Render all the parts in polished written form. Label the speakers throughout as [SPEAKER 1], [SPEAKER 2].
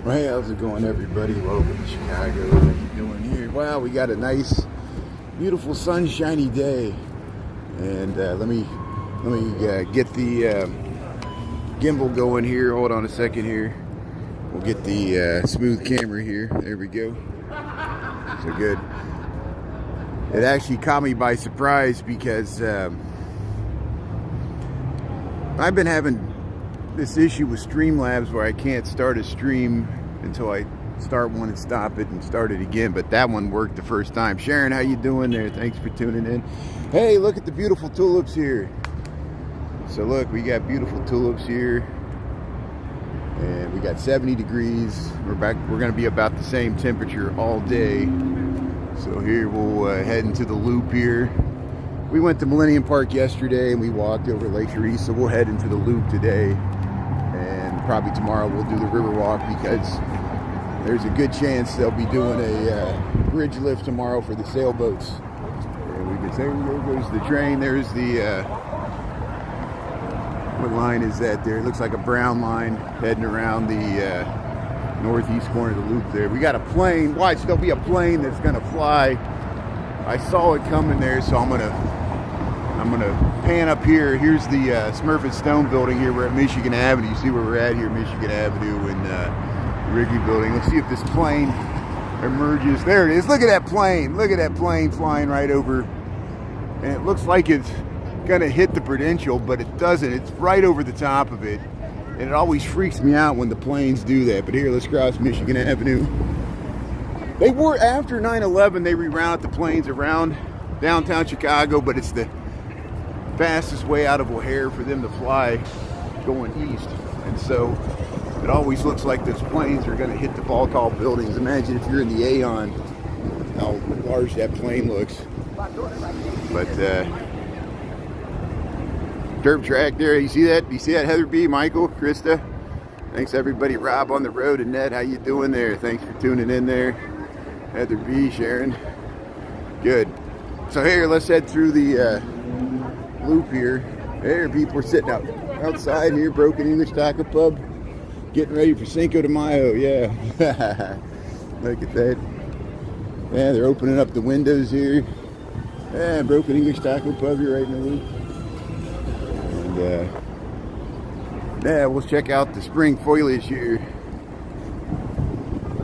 [SPEAKER 1] Hey, how's it going, everybody? Welcome to Chicago. How you doing here? Wow, we got a nice, beautiful, sunshiny day. And let me get the gimbal going here. Hold on a second here. We'll get the smooth camera here. There we go. So good. It actually caught me by surprise because I've been having this issue with Streamlabs where I can't start a stream until I start one and stop it and start it again, but that one worked the first time. Sharon, how you doing there? Thanks for tuning in. Hey, look at the beautiful tulips here. So look, we got beautiful tulips here, and we got 70 degrees. We're going to be about the same temperature all day. So here we'll head into the loop here. We went to Millennium Park yesterday and we walked over Lakeshore East, so we'll head into the loop today. And probably tomorrow we'll do the river walk because there's a good chance they'll be doing a bridge lift tomorrow for the sailboats. And we can say, there goes the train. There's the, what line is that there? It looks like a brown line heading around the northeast corner of the loop there. We got a plane. Watch, there'll be a plane that's gonna fly. I saw it coming there, so I'm gonna pan up here. Here's the Smurf and Stone building here. We're at Michigan Avenue. You see where we're at here, Michigan Avenue and Wrigley building. Let's see if this plane emerges. There it is. Look at that plane. Look at that plane flying right over. And it looks like it's gonna hit the Prudential, but it doesn't. It's right over the top of it. And it always freaks me out when the planes do that. But here, let's cross Michigan Avenue. They were, after 9/11, they rerouted the planes around downtown Chicago, but it's the fastest way out of O'Hare for them to fly going east. And so it always looks like those planes are going to hit the ball tall buildings. Imagine if you're in the Aeon, how large that plane looks. But dirt track there, you see that? You see that, Heather B, Michael, Krista? Thanks everybody. Rob on the road and Ned, how you doing there? Thanks for tuning in there. Heather B, Sharon. Good. So here, let's head through the loop here. There, people are sitting outside here, Broken English Taco Pub, getting ready for Cinco de Mayo. Yeah. Look at that. Yeah, they're opening up the windows here. Yeah, Broken English Taco Pub here right in the loop. And yeah, we'll check out the spring foliage here.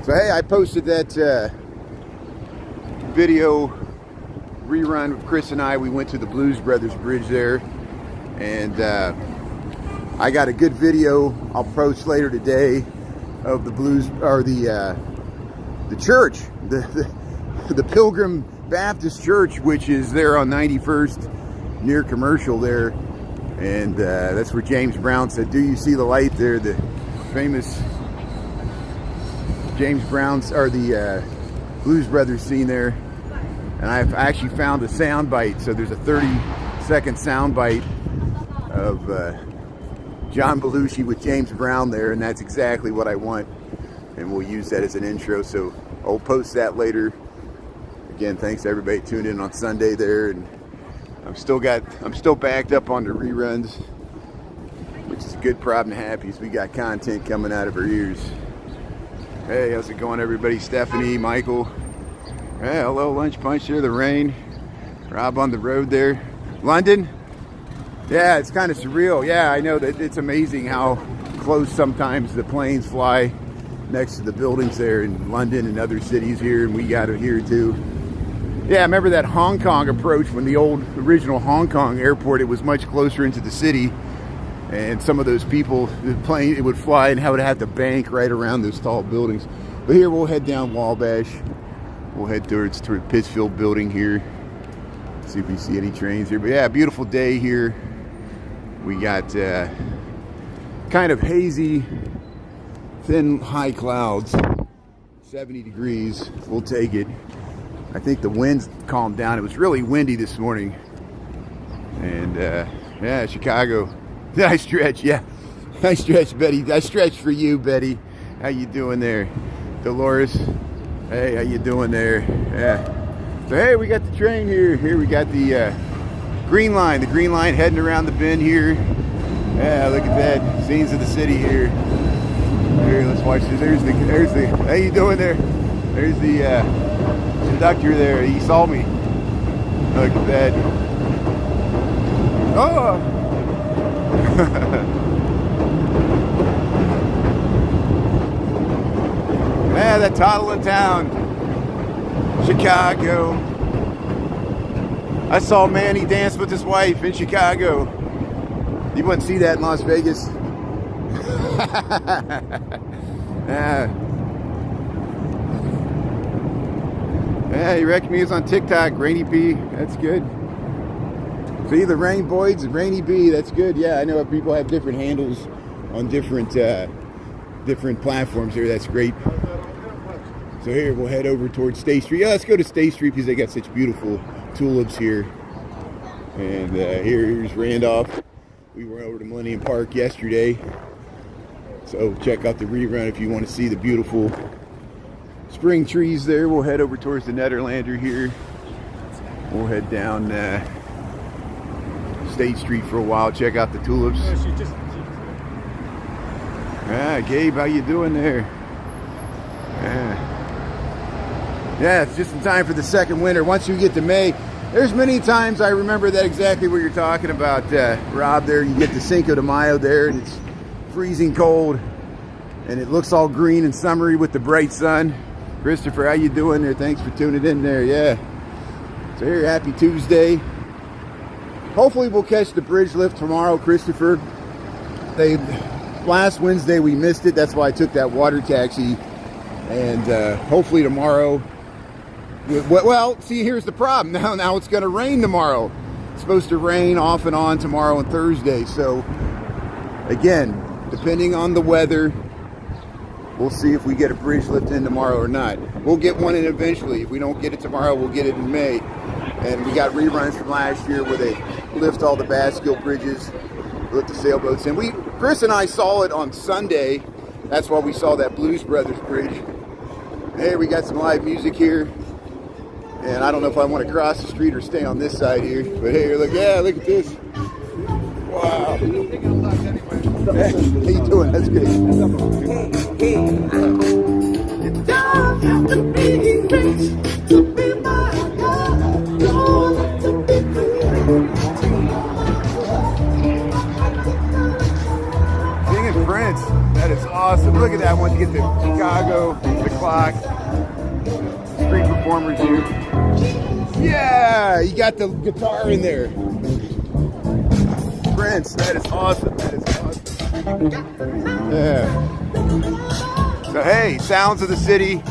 [SPEAKER 1] So hey, I posted that video rerun with Chris and I. We went to the Blues Brothers Bridge there, and I got a good video I'll post later today of the Blues, or the church, the Pilgrim Baptist Church, which is there on 91st near Commercial there. And that's where James Brown said, "Do you see the light there?" The famous James Brown's, or the Blues Brothers scene there. And I've actually found a sound bite. So there's a 30-second sound bite of John Belushi with James Brown there, and that's exactly what I want. And we'll use that as an intro. So I'll post that later. Again, thanks to everybody tuning in on Sunday there, and I'm still backed up on the reruns, which is a good problem to have because we got content coming out of our ears. Hey, how's it going, everybody? Stephanie, Michael. Hey, hello, Lunch Punch there, the rain. Rob on the road there. London? Yeah, it's kind of surreal. Yeah, I know that it's amazing how close sometimes the planes fly next to the buildings there in London and other cities here, and we got it here too. Yeah, I remember that Hong Kong approach when the old original Hong Kong airport, it was much closer into the city, and some of those people, the plane, it would fly and would have to bank right around those tall buildings. But here we'll head down Wabash. We'll head towards Pittsfield building here. See if we see any trains here. But yeah, beautiful day here. We got kind of hazy, thin, high clouds. 70 degrees. We'll take it. I think the wind's calmed down. It was really windy this morning. And yeah, Chicago. I stretch, yeah. I stretch, Betty. I stretch for you, Betty. How you doing there? Dolores. Hey, how you doing there? Yeah. So hey, we got the train here. Here we got the green line. The green line heading around the bend here. Yeah, look at that. Scenes of the city here. There Here, let's watch this. There's the, how you doing there? There's the conductor there. He saw me. Look at that. Oh! Man, that toddling town. Chicago. I saw Manny dance with his wife in Chicago. You wouldn't see that in Las Vegas. Yeah, you reckon me is on TikTok. Rainy B, that's good. See the Rain Boys and Rainy B, that's good. Yeah, I know people have different handles on different platforms here. That's great. So here we'll head over towards State Street. Yeah, let's go to State Street because they got such beautiful tulips here. And here's Randolph. We were over to Millennium Park yesterday. So check out the rerun if you want to see the beautiful spring trees there. We'll head over towards the Netherlander here. We'll head down State Street for a while. Check out the tulips. Gabe, how you doing there? Yeah, it's just in time for the second winter. Once you get to May, there's many times I remember that exactly what you're talking about, Rob. There, you get to Cinco de Mayo there, and it's freezing cold, and it looks all green and summery with the bright sun. Christopher, how you doing there? Thanks for tuning in there. Yeah. So here, happy Tuesday. Hopefully we'll catch the bridge lift tomorrow, Christopher. Last Wednesday we missed it. That's why I took that water taxi. And hopefully tomorrow. Well, see, here's the problem. Now it's going to rain tomorrow. It's supposed to rain off and on tomorrow and Thursday. So again, depending on the weather, we'll see if we get a bridge lift in tomorrow or not. We'll get one in eventually. If we don't get it tomorrow, we'll get it in May. And we got reruns from last year where they lift all the Baskill bridges, lift the sailboats in. Chris and I saw it on Sunday. That's why we saw that Blues Brothers bridge. Hey, we got some live music here. And I don't know if I want to cross the street or stay on this side here. But hey, look at this. Wow. Hey, how you doing? That's great. Don't have to be rich to be my girl. Don't have to be Singing Prince. That is awesome. Look at that one. You get the Chicago, the clock, street performers here. Yeah, you got the guitar in there. Prince, that is awesome. That is awesome. Yeah. So hey, sounds of the city.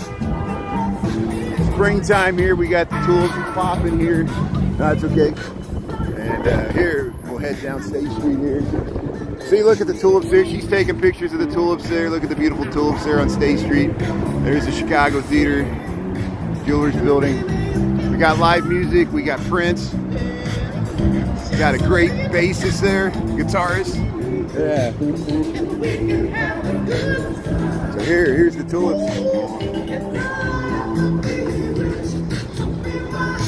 [SPEAKER 1] Springtime here. We got the tulips popping here. No, it's okay. And here we'll head down State Street here. See, look at the tulips there. She's taking pictures of the tulips there. Look at the beautiful tulips there on State Street. There's the Chicago Theater, Jewelers Building. We got live music. We got Prince. Got a great bassist there, guitarist. Yeah. So here's the tulips.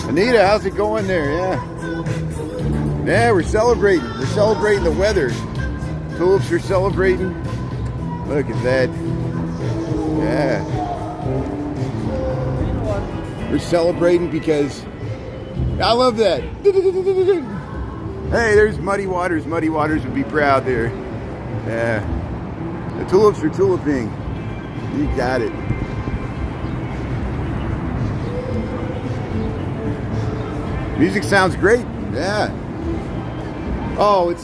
[SPEAKER 1] Anita, how's it going there? Yeah. Yeah, we're celebrating. We're celebrating the weather. Tulips are celebrating. Look at that. Yeah. We're celebrating because I love that. Hey, there's Muddy Waters. Muddy Waters would be proud there. Yeah. The tulips are tuliping. You got it. Music sounds great. Yeah. Oh, it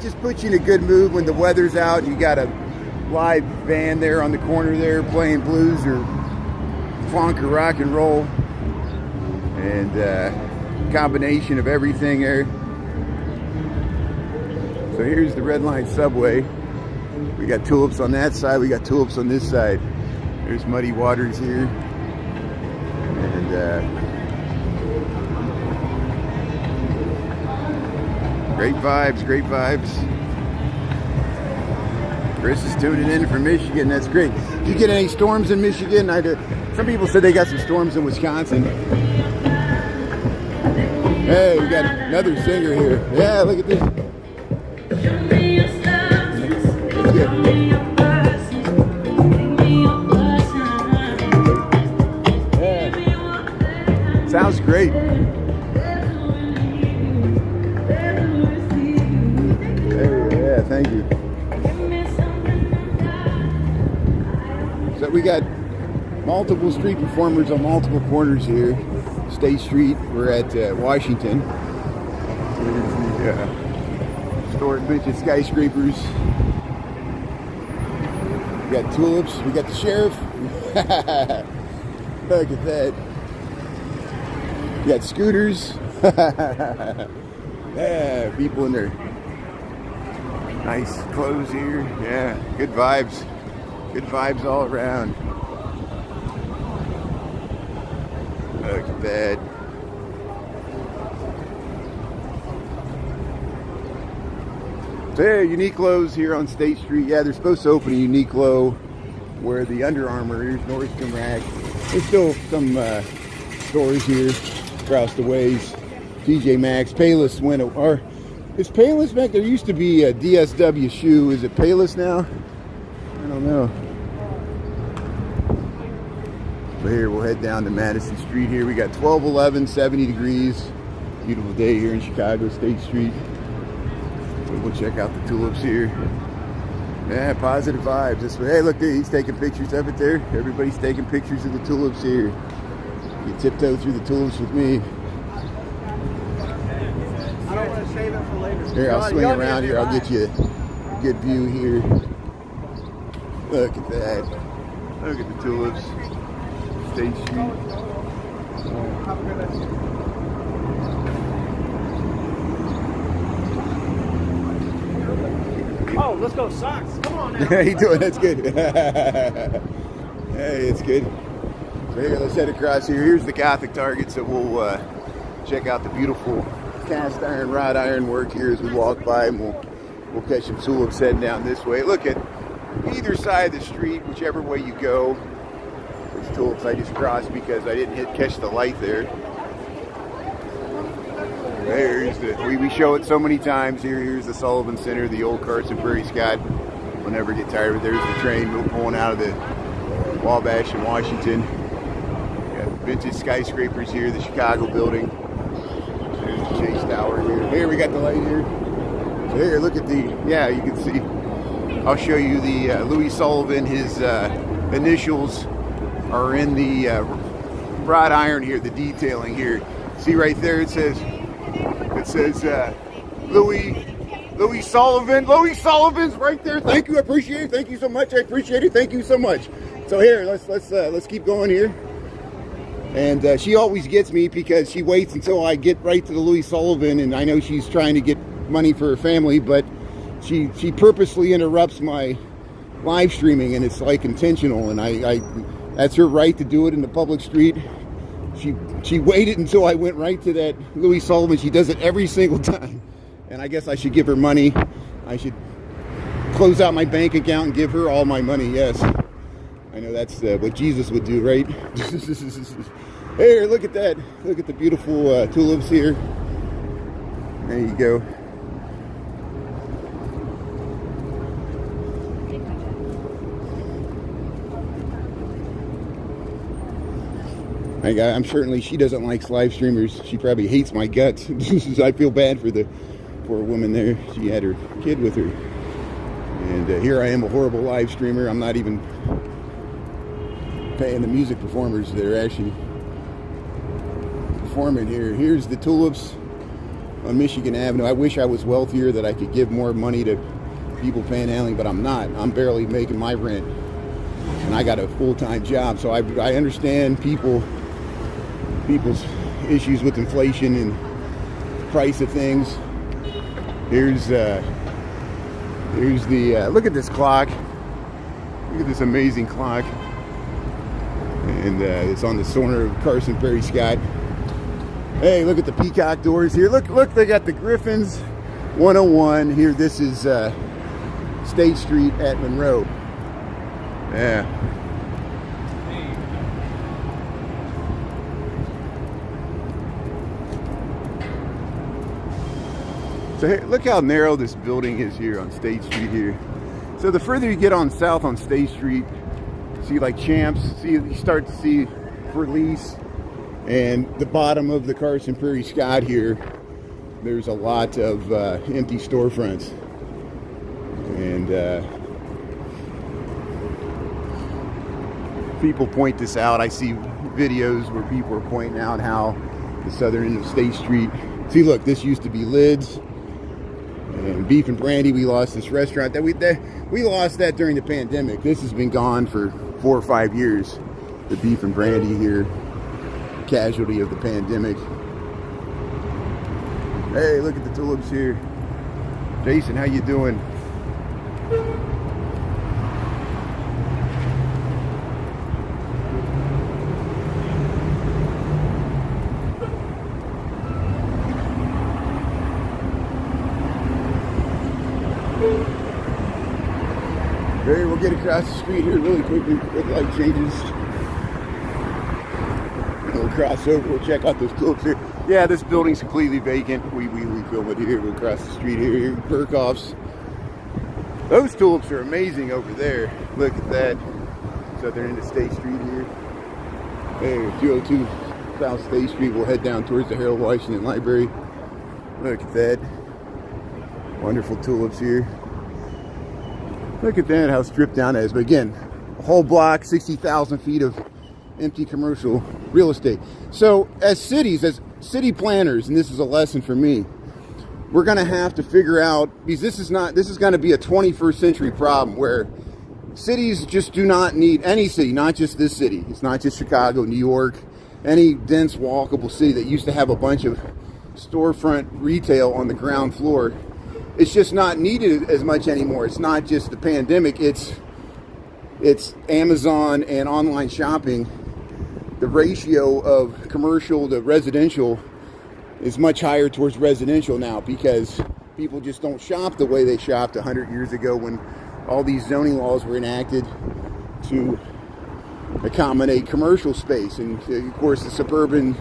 [SPEAKER 1] just puts you in a good mood when the weather's out and you got a live band there on the corner there playing blues or funk or rock and roll. And combination of everything there. So here's the Red Line subway. We got tulips on that side. We got tulips on this side. There's Muddy Waters here. And great vibes, great vibes. Chris is tuning in from Michigan. That's great. Did you get any storms in Michigan? Some people said they got some storms in Wisconsin. Hey, we got another singer here. Yeah, look at this. So we got multiple street performers on multiple corners here. State Street, we're at Washington. Here's the historic bunch of skyscrapers. We got tulips, we got the sheriff. Look at that. We got scooters. Yeah, people in their nice clothes here. Yeah, good vibes. Good vibes all around. Look at that. So yeah, Uniqlo's here on State Street. Yeah, they're supposed to open a Uniqlo where the Under Armour, here's Nordstrom Rack. There's still some stores here across the ways. TJ Maxx, Payless went, or is Payless back? There used to be a DSW shoe. Is it Payless now? I don't know. But here, we'll head down to Madison Street here. We got 1211, 70 degrees. Beautiful day here in Chicago, State Street. So we'll check out the tulips here. Yeah, positive vibes. This way. Hey, look, there, he's taking pictures of it there. Everybody's taking pictures of the tulips here. You tiptoe through the tulips with me.
[SPEAKER 2] I don't want to save it for later.
[SPEAKER 1] Here, I'll swing around here. I'll get you a good view here. Look at that. Look at the tulips. State Street.
[SPEAKER 2] Oh, let's go Sox. Come on now.
[SPEAKER 1] How you doing? That's good. Hey, it's good. So here, let's head across here. Here's the Gothic Target, so we'll check out the beautiful cast iron, wrought iron work here as we walk by, and we'll catch some tulips heading down this way. Look at either side of the street, whichever way you go. There's tulips I just crossed because I didn't catch the light there. There's we show it so many times here. Here's the Sullivan Center, the old Carson Prairie Scott. We'll never get tired of it. There's the train pulling out of the Wabash in Washington. Got vintage skyscrapers here, the Chicago building. There's the Chase Tower here. Here we got the light here. So here, look at the, yeah, you can see. I'll show you the Louis Sullivan. His initials are in the wrought iron here, the detailing here. See right there, it says Louis Sullivan. Louis Sullivan's right there. Thank you, I appreciate it. Thank you so much. I appreciate it. Thank you so much. So here, let's keep going here. And she always gets me because she waits until I get right to the Louis Sullivan, and I know she's trying to get money for her family, but she purposely interrupts my live streaming, and it's like intentional, and I that's her right to do it in the public street. She waited until I went right to that Louis Sullivan. She does it every single time. And I guess I should give her money. I should close out my bank account and give her all my money, yes. I know that's what Jesus would do, right? Here, look at that. Look at the beautiful tulips here. There you go. I'm certainly, she doesn't like live streamers. She probably hates my guts. I feel bad for the poor woman there. She had her kid with her. And here I am, a horrible live streamer. I'm not even paying the music performers that are actually performing here. Here's the tulips on Michigan Avenue. I wish I was wealthier, that I could give more money to people panhandling, but I'm not. I'm barely making my rent. And I got a full-time job, so I understand people's issues with inflation and price of things. Here's the look at this clock. Look at this amazing clock. And it's on the corner of Carson Prairie Scott. Hey, look at the peacock doors here. Look, they got the Griffins 101 here. This is State Street at Monroe. Yeah. So hey, look how narrow this building is here on State Street here. So the further you get on south on State Street, see like Champs, you start to see Release, and the bottom of the Carson Prairie Scott here, there's a lot of empty storefronts. And people point this out. I see videos where people are pointing out how the southern end of State Street. See, look, this used to be Lids and Beef and Brandy. We lost this restaurant that we lost that during the pandemic. This has been gone for 4 or 5 years. The Beef and Brandy here, casualty of the pandemic. Hey, look at the tulips here. Jason, how you doing? Okay, we'll get across the street here really quickly with light changes. We'll cross over, we'll check out those tulips here. Yeah, this building's completely vacant. We film it here. We'll cross the street here. Burkhoff's. Those tulips are amazing over there. Look at that. Southern end of State Street here. There, 202 South State Street. We'll head down towards the Harold Washington Library. Look at that. Wonderful tulips here. Look at that, how stripped down that is. But again, a whole block, 60,000 feet of empty commercial real estate. So as cities, as city planners, and this is a lesson for me, we're going to have to figure out, because this is going to be a 21st century problem where cities just do not need, any city, not just this city. It's not just Chicago, New York, any dense walkable city that used to have a bunch of storefront retail on the ground floor. It's just not needed as much anymore. It's not just the pandemic, it's Amazon and online shopping. The ratio of commercial to residential is much higher towards residential now because people just don't shop the way they shopped 100 years ago when all these zoning laws were enacted to accommodate commercial space. And of course the suburban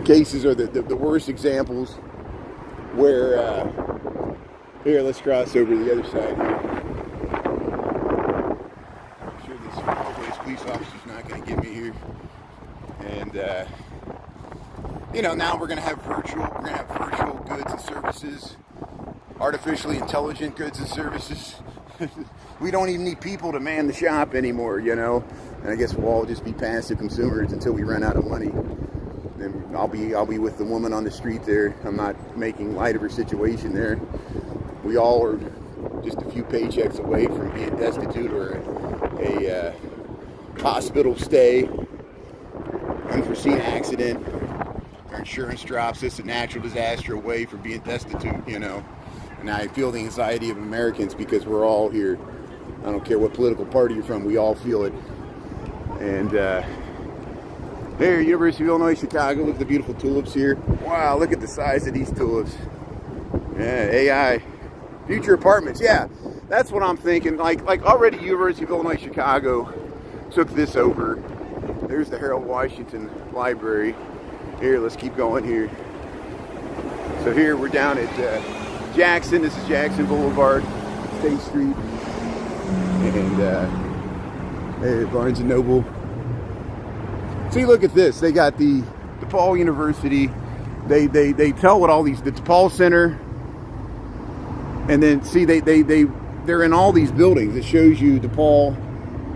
[SPEAKER 1] cases are the worst examples where here, let's cross over to the other side here. I'm sure this police officer's not going to get me here. And you know, now we're going to have virtual goods and services, artificially intelligent goods and services. We don't even need people to man the shop anymore, you know. And I guess we'll all just be passive consumers until we run out of money. And I'll be with the woman on the street there. I'm not making light of her situation there. We all are just a few paychecks away from being destitute or a hospital stay, unforeseen accident, our insurance drops us, a natural disaster away from being destitute, you know. And I feel the anxiety of Americans because we're all here. I don't care what political party you're from, we all feel it. And there, University of Illinois, Chicago, look at the beautiful tulips here. Wow, look at the size of these tulips. Yeah, AI. Future apartments, yeah, that's what I'm thinking. Like already University of Illinois Chicago took this over. There's the Harold Washington Library. Here, let's keep going here. So here we're down at Jackson. This is Jackson Boulevard, State Street, and hey, Barnes and Noble. See, look at this. They got the DePaul University. They tell what all these, the DePaul Center. And then see they're in all these buildings. It shows you DePaul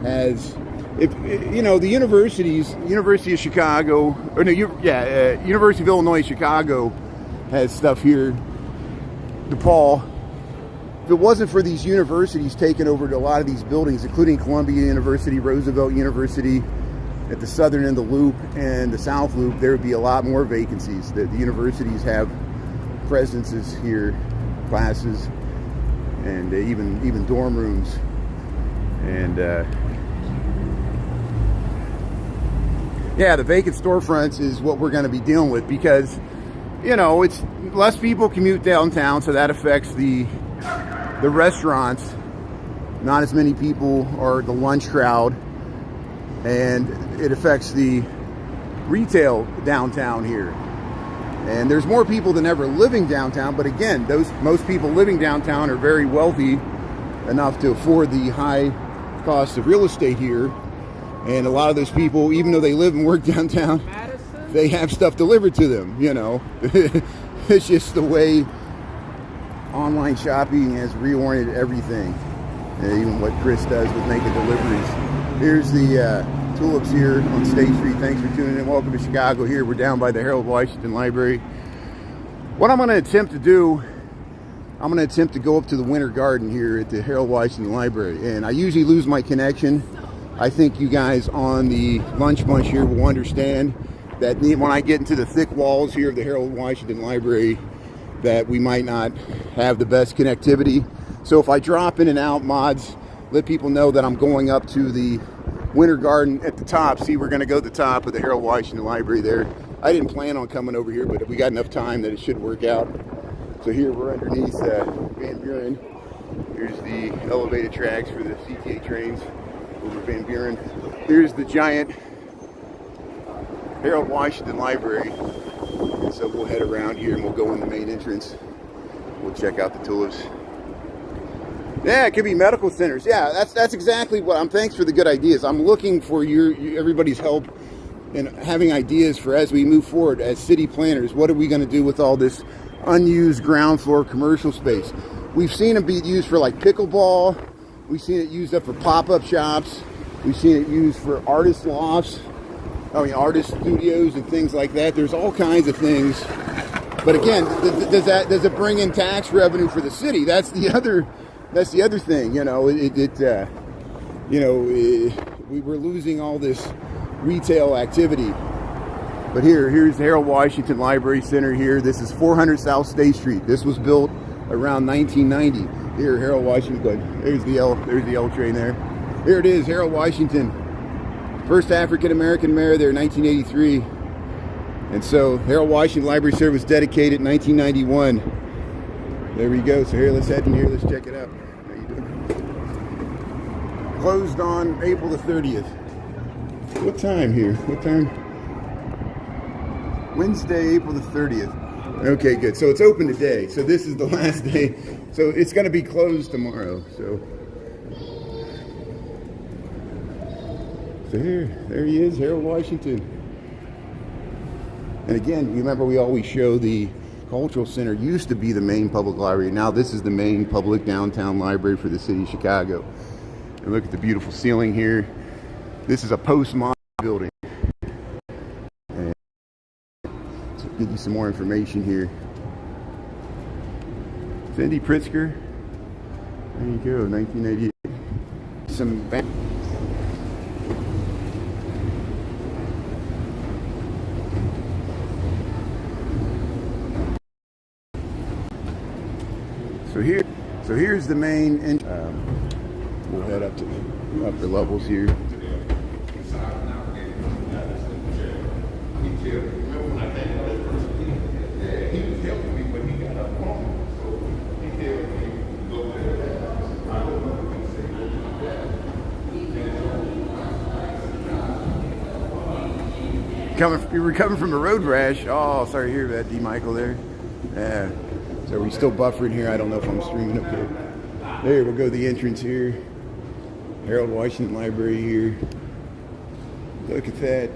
[SPEAKER 1] has, if you know, the University of Chicago, or no, University of Illinois Chicago has stuff here. DePaul. If it wasn't for these universities taking over to a lot of these buildings, including Columbia University, Roosevelt University, at the southern end of the loop and the south loop, there would be a lot more vacancies. The universities have presences here, classes, and even dorm rooms. And yeah, the vacant storefronts is what we're going to be dealing with because, you know, it's less people commute downtown, so that affects the restaurants. Not as many people are the lunch crowd, and it affects the retail downtown here. And there's more people than ever living downtown, but again, most people living downtown are very wealthy enough to afford the high cost of real estate here. And a lot of those people, even though they live and work downtown, they have stuff delivered to them, you know. It's just the way online shopping has reoriented everything. Even what Chris does with making deliveries. Here's the Tulips here on State Street. Thanks for tuning in. Welcome to Chicago here. We're down by the Harold Washington Library. What I'm going to attempt to do, I'm going to attempt to go up to the Winter Garden here at the Harold Washington Library. And I usually lose my connection. I think you guys on the lunch bunch here will understand that when I get into the thick walls here of the Harold Washington Library, that we might not have the best connectivity. So if I drop in and out, mods, let people know that I'm going up to the Winter Garden at the top. See, we're going to go to the top of the Harold Washington Library there. I didn't plan on coming over here, but we got enough time that it should work out. So here we're underneath Van Buren. Here's the elevated tracks for the CTA trains over Van Buren. Here's the giant Harold Washington Library. And so we'll head around here and we'll go in the main entrance. We'll check out the tulips. Yeah, it could be medical centers. Yeah, that's exactly what I'm. Thanks for the good ideas. I'm looking for everybody's help in having ideas for as we move forward as city planners. What are we going to do with all this unused ground floor commercial space? We've seen them be used for like pickleball. We've seen it used up for pop-up shops. We've seen it used for artist lofts. Artist studios and things like that. There's all kinds of things. But again, does it bring in tax revenue for the city? That's the other thing. We're losing all this retail activity. But here's the Harold Washington Library Center here. This is 400 South State Street. This was built around 1990. Here, Harold Washington. There's the L train there. Here it is, Harold Washington. First African-American mayor there in 1983. And so Harold Washington Library Center was dedicated in 1991. There we go. So here, let's head in here. Let's check it out. How you doing? Closed on April the 30th. What time here? What time? Wednesday, April the 30th. Okay, good. So it's open today. So this is the last day. So it's going to be closed tomorrow. So there he is, Harold Washington. And again, remember we always show the Cultural Center used to be the main public library. Now this is the main public downtown library for the city of Chicago. And look at the beautiful ceiling here. This is a postmodern building. And to give you some more information here. Cindy Pritzker. There you go, 1988. So here's the main we'll head up to the upper levels here. You were coming from a road rash. Oh, sorry to hear that, D. Michael there. Yeah. So are we still buffering here? I don't know if I'm streaming up there. There, we'll go to the entrance here. Harold Washington Library here. Look at that.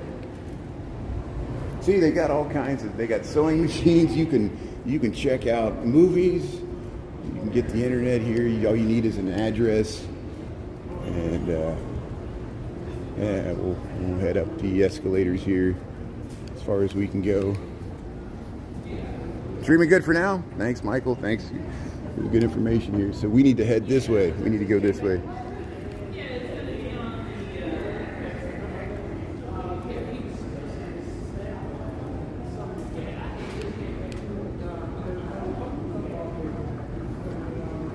[SPEAKER 1] See, they got all kinds of, they got sewing machines. You can check out movies. You can get the internet here. All you need is an address. And yeah, we'll head up the escalators here as far as we can go. Streaming good for now? Thanks, Michael. Thanks for the good information here. So we need to head this way. We need to go this way.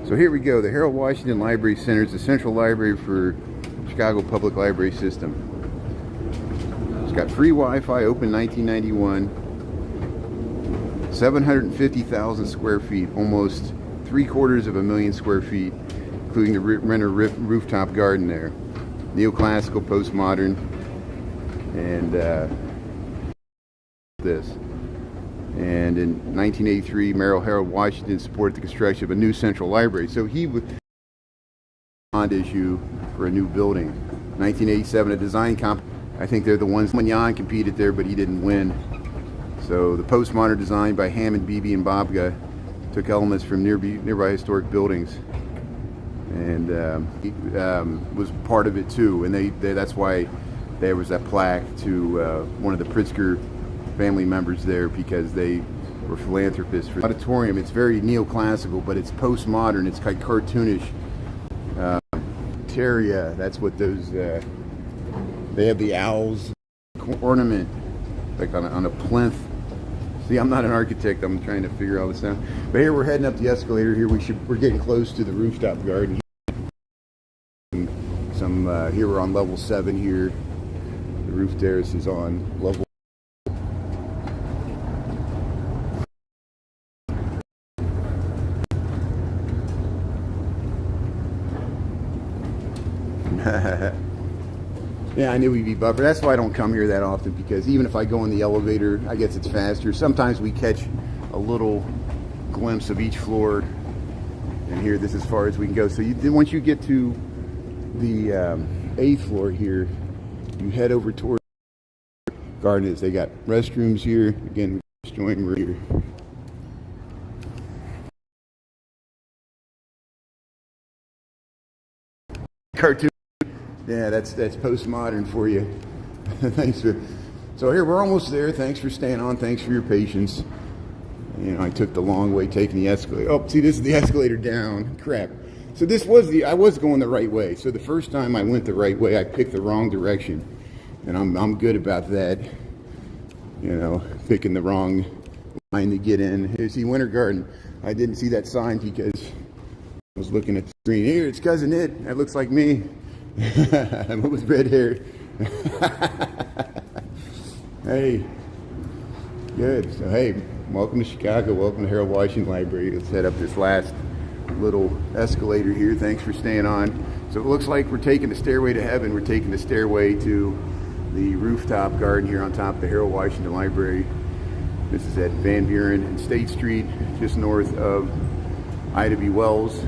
[SPEAKER 1] So here we go. The Harold Washington Library Center is the central library for Chicago Public Library System. It's got free Wi-Fi, open 1991. 750,000 square feet, almost 750,000 square feet, including the renter rooftop garden there. Neoclassical, postmodern, and this. And in 1983, Mayor Harold Washington supported the construction of a new central library. So he would bond issue for a new building. 1987, a design comp. I think they're the ones. Mignon competed there, but he didn't win. So the postmodern design by Hammond, Beebe, and Babka took elements from nearby historic buildings, and he was part of it too. And that's why there was a plaque to one of the Pritzker family members there because they were philanthropists for the auditorium. It's very neoclassical, but it's postmodern. It's kind of cartoonish. Area, that's what those. They have the owls ornament, like on a plinth. See, I'm not an architect. I'm trying to figure all this out. But here we're heading up the escalator. Here we're getting close to the rooftop garden. Here we're on level 7 here. The roof terrace is on level. Yeah, I knew we'd be buffered. That's why I don't come here that often, because even if I go in the elevator, I guess it's faster. Sometimes we catch a little glimpse of each floor, and here this is as far as we can go. So once you get to the 8th floor here, you head over towards the garden. They got restrooms here. Again, we're showing right here. Cartoon. Yeah, that's postmodern for you. Thanks for. So here we're almost there. Thanks for staying on. Thanks for your patience. You know, I took the long way taking the escalator. Oh, see, this is the escalator down. Crap. So this was I was going the right way. So the first time I went the right way, I picked the wrong direction, and I'm good about that. You know, picking the wrong line to get in. Here's the Winter Garden. I didn't see that sign because I was looking at the screen. Here, it's Cousin It. That looks like me. With red hair. Hey, good. So hey, welcome to Chicago. Welcome to Harold Washington Library. Let's head up this last little escalator here. Thanks for staying on. So it looks like we're taking the stairway to heaven. We're taking the stairway to the rooftop garden here on top of the Harold Washington Library. This is at Van Buren and State Street, just north of Ida B. Wells.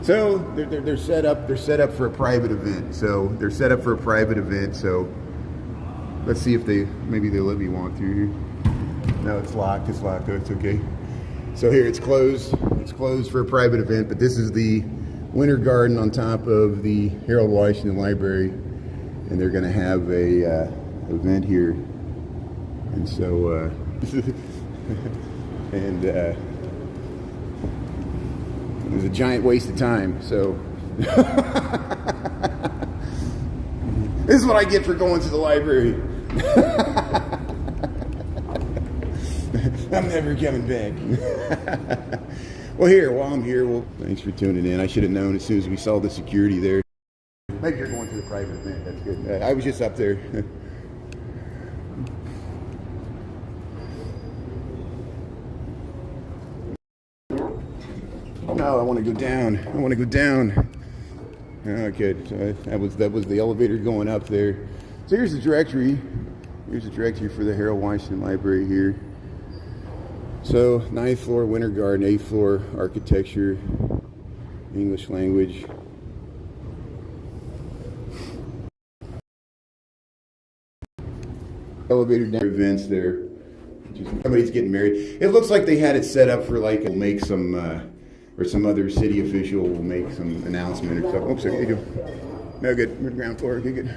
[SPEAKER 1] So they're set up. They're set up for a private event. So let's see if maybe they'll let me walk through here. No, it's locked. It's locked. Oh, it's okay. So here it's closed. It's closed for a private event. But this is the Winter Garden on top of the Harold Washington Library, and they're going to have a event here. And so it was a giant waste of time, so. This is what I get for going to the library. I'm never coming back. Well, while I'm here, thanks for tuning in. I should have known as soon as we saw the security there. Maybe you're going to the private event, that's good. I was just up there. No, I want to go down. Oh, good. So that was the elevator going up there. So here's the directory. Here's the directory for the Harold Washington Library here. So 9th floor Winter Garden, 8th floor architecture, English language. Elevator down events there. Somebody's getting married. It looks like they had it set up for like make some. Or some other city official will make some announcement or something. Oops, there you go. No, good. We're at the ground floor. Okay, good.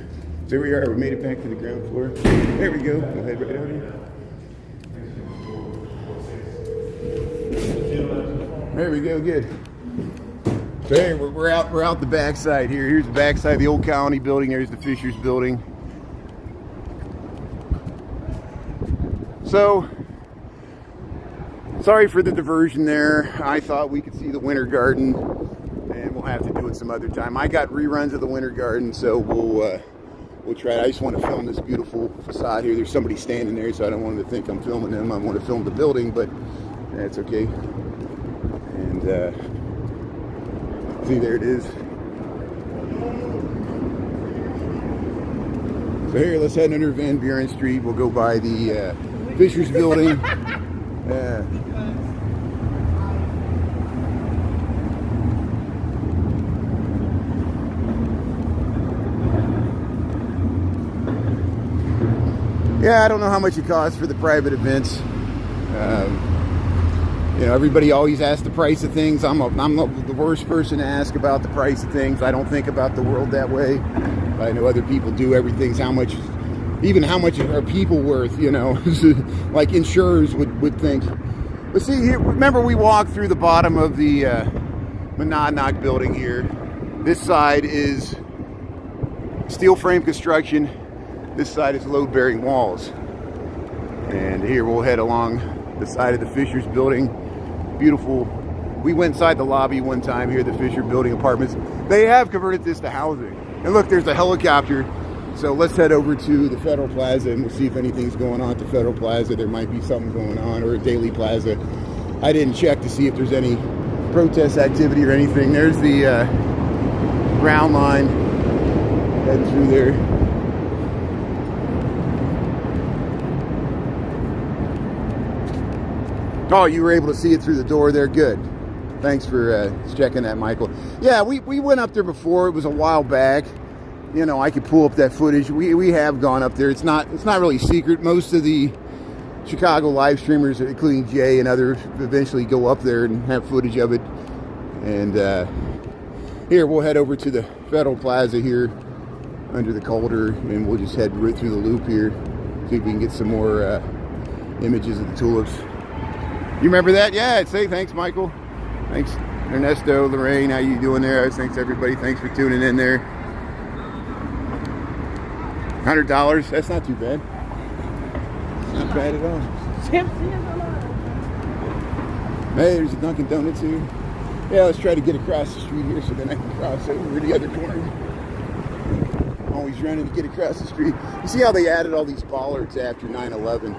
[SPEAKER 1] So here we are. We made it back to the ground floor. There we go. We'll head right out here. There we go. Good. So here we're out the backside here. Here's the backside of the old Colony building. There's the Fisher's building. So. Sorry for the diversion there. I thought we could see the Winter Garden, and we'll have to do it some other time. I got reruns of the Winter Garden, so we'll try it. I just want to film this beautiful facade here. There's somebody standing there, so I don't want them to think I'm filming them. I want to film the building, but that's okay. And see, there it is. So here, let's head under Van Buren Street. We'll go by the Fisher's building. Yeah. Yeah, I don't know how much it costs for the private events. You know, everybody always asks the price of things. I'm the worst person to ask about the price of things. I don't think about the world that way. But I know other people do. Everything's how much are people worth, you know, like insurers would think. But see, here, remember we walked through the bottom of the Monadnock building here. This side is steel frame construction. This side is load-bearing walls. And here we'll head along the side of the Fisher's building. Beautiful. We went inside the lobby one time here, the Fisher building apartments. They have converted this to housing. And look, there's a helicopter. So let's head over to the Federal Plaza and we'll see if anything's going on at the Federal Plaza. There might be something going on, or a Daily Plaza. I didn't check to see if there's any protest activity or anything. There's the ground line heading through there. Oh, you were able to see it through the door there. Good. Thanks for checking that, Michael. Yeah, we went up there before. It was a while back. You know, I could pull up that footage. We have gone up there. It's not really secret. Most of the Chicago live streamers, including Jay and others, eventually go up there and have footage of it. And here, we'll head over to the Federal Plaza here under the Calder, and we'll just head right through the loop here. See if we can get some more images of the tulips. You remember that? Yeah, say thanks, Michael. Thanks, Ernesto, Lorraine. How you doing there? Thanks, everybody. Thanks for tuning in there. $100. That's not too bad. Not bad at all. Hey, there's a Dunkin' Donuts here. Yeah, let's try to get across the street here so then I can cross over to the other corner. Always running to get across the street. You see how they added all these bollards after 9/11?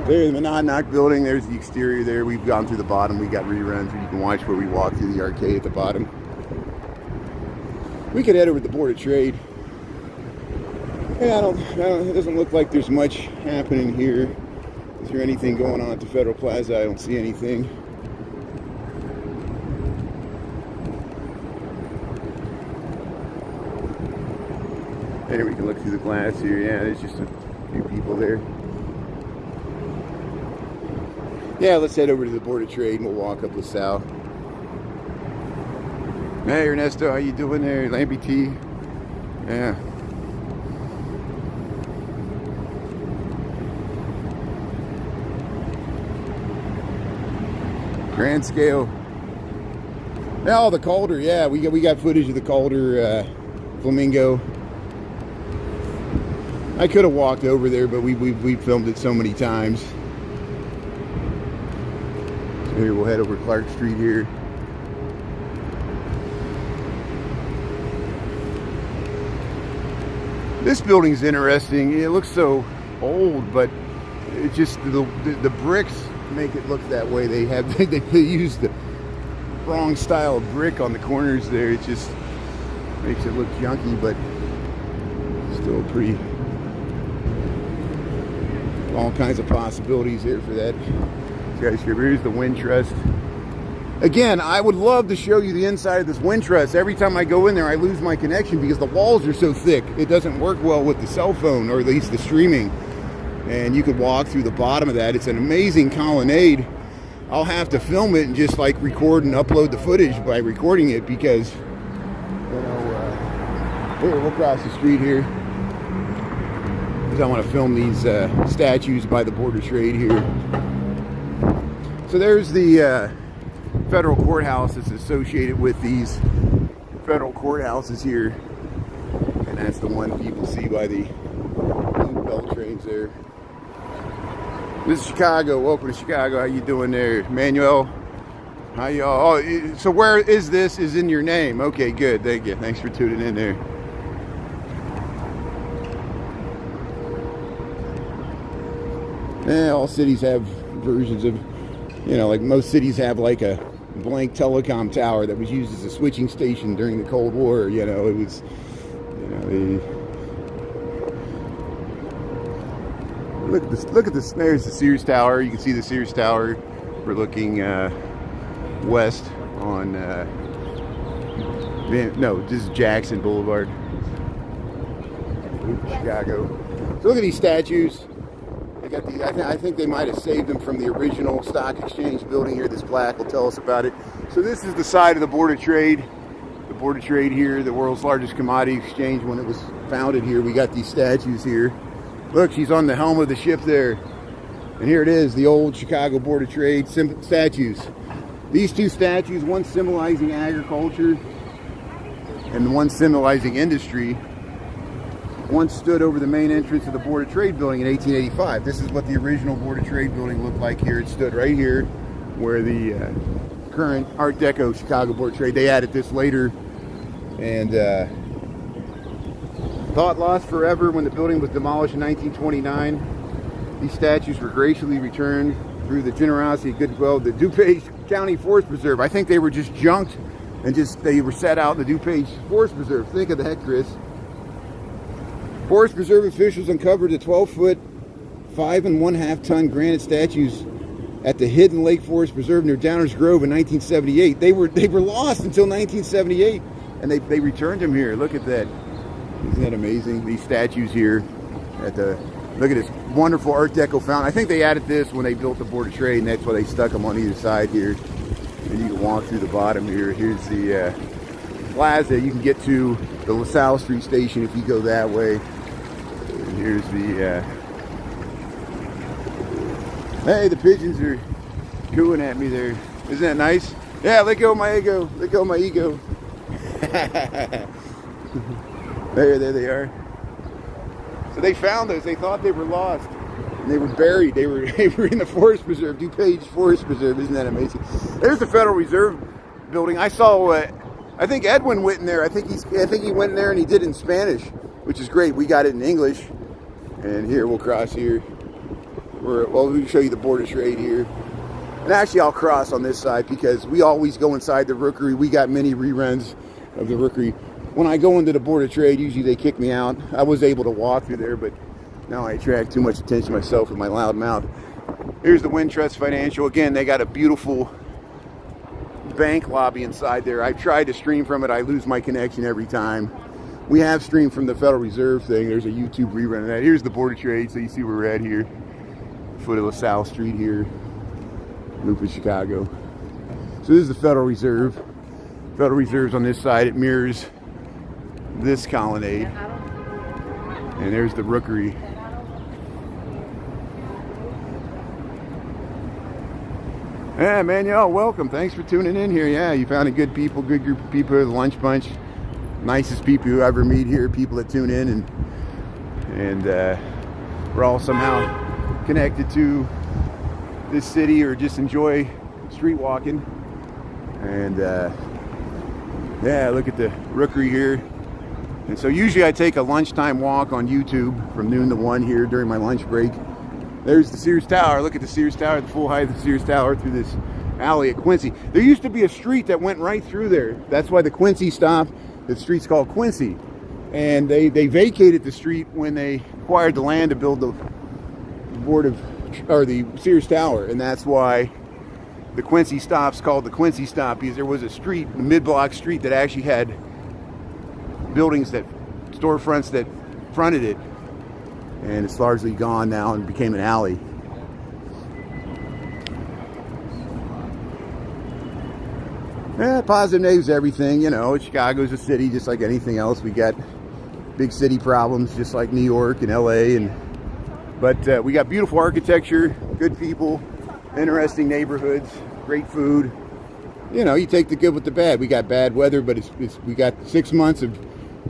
[SPEAKER 1] There's the Monadnock building. There's the exterior there. We've gone through the bottom. We got reruns where you can watch where we walk through the arcade at the bottom. We could head over to the Board of Trade. Yeah, it doesn't look like there's much happening here. Is there anything going on at the Federal Plaza? I don't see anything. There, we can look through the glass here. Yeah, there's just a few people there. Yeah, let's head over to the Board of Trade and we'll walk up LaSalle. Hey Ernesto, how you doing there? Lampy T. Yeah. Grand scale. Oh, the Calder. Yeah, we got footage of the Calder Flamingo. I could have walked over there, but we filmed it so many times. So here we'll head over Clark Street here. This building's interesting. It looks so old, but it just the bricks make it look that way. They use the wrong style of brick on the corners there. It just makes it look junky, but still pretty. All kinds of possibilities here for that skyscraper. Here's the wind truss. Again, I would love to show you the inside of this wind truss. Every time I go in there, I lose my connection because the walls are so thick. It doesn't work well with the cell phone, or at least the streaming. And you could walk through the bottom of that. It's an amazing colonnade. I'll have to film it and just like record and upload the footage by recording it because, you know, here, we'll cross the street here. Because I want to film these statues by the Board of Trade here. So there's the federal courthouse that's associated with these federal courthouses here, and that's the one people see by the blue bell trains there. This is Chicago. Welcome to Chicago. How you doing there, Manuel? How y'all? Oh, so where is this? Is in your name? Okay, good. Thank you. Thanks for tuning in there. Yeah, all cities have versions of, you know, like most cities have like a blank telecom tower that was used as a switching station during the Cold War. You know, it was, you know, look at this. There's the Sears Tower. You can see the Sears Tower. We're looking west on, no, this is Jackson Boulevard, Chicago. So look at these statues. They got these. I think they might have saved them from the original stock exchange building here. This plaque will tell us about it. So this is the side of the Board of Trade. The Board of Trade here, the world's largest commodity exchange when it was founded here. We got these statues here. Look, she's on the helm of the ship there. And here it is, the old Chicago Board of Trade statues. These two statues, one symbolizing agriculture and one symbolizing industry, once stood over the main entrance of the Board of Trade building in 1885. This is what the original Board of Trade building looked like here. It stood right here where the current Art Deco Chicago Board of Trade. They added this later, and thought lost forever when the building was demolished in 1929. These statues were graciously returned through the generosity and goodwill of the DuPage County Forest Preserve. I think they were just junked and they were set out in the DuPage Forest Preserve. Think of that, Chris. Forest Preserve officials uncovered the 12-foot, 5.5-ton granite statues at the hidden Lake Forest Preserve near Downers Grove in 1978. They were lost until 1978, and they returned them here. Look at that. Isn't that amazing? These statues here at the, look at this wonderful Art Deco fountain. I think they added this when they built the Board of Trade, and that's why they stuck them on either side here. And you can walk through the bottom here. Here's the Plaza. You can get to the LaSalle Street station if you go that way. And here's the hey, the pigeons are cooing at me there. Isn't that nice? Yeah, let go of my ego. Let go of my ego. There they are. So they found us. They thought they were lost. And they were buried. They were in the Forest Preserve, DuPage Forest Preserve. Isn't that amazing? There's the Federal Reserve building. I saw, I think Edwin went in there. I think he went in there and he did it in Spanish, which is great. We got it in English. And here, we'll cross here. Well, we can show you the Board of Trade here. And actually, I'll cross on this side because we always go inside the Rookery. We got many reruns of the Rookery. When I go into the Board of Trade, usually they kick me out. I was able to walk through there, but now I attract too much attention myself with my loud mouth. Here's the Wintrust Financial. Again, they got a beautiful bank lobby inside there. I've tried to stream from it. I lose my connection every time. We have streamed from the Federal Reserve thing. There's a YouTube rerun of that. Here's the Board of Trade, so you see where we're at here. Foot of LaSalle Street here. Loop of Chicago. So this is the Federal Reserve. Federal Reserve's on this side. It mirrors this colonnade. And there's the Rookery. Yeah, man, y'all welcome. Thanks for tuning in here. Yeah, you found a good group of people, the lunch bunch. Nicest people you ever meet here, people that tune in, and we're all somehow connected to this city or just enjoy street walking. And yeah, look at the Rookery here. And so usually I take a lunchtime walk on YouTube from noon to 1 here during my lunch break. There's the Sears Tower. Look at the Sears Tower, the full height of the Sears Tower through this alley at Quincy. There used to be a street that went right through there. That's why the Quincy stopped. The street's called Quincy. And they vacated the street when they acquired the land to build the Sears Tower. And that's why the Quincy stop's called the Quincy stop, because there was a street, a mid-block street, that actually had buildings, storefronts that fronted it. And it's largely gone now and became an alley. Yeah, positive negatives, everything. You know, Chicago's a city just like anything else. We got big city problems just like New York and LA, but we got beautiful architecture, good people, interesting neighborhoods, great food. You know, you take the good with the bad. We got bad weather, but we got 6 months of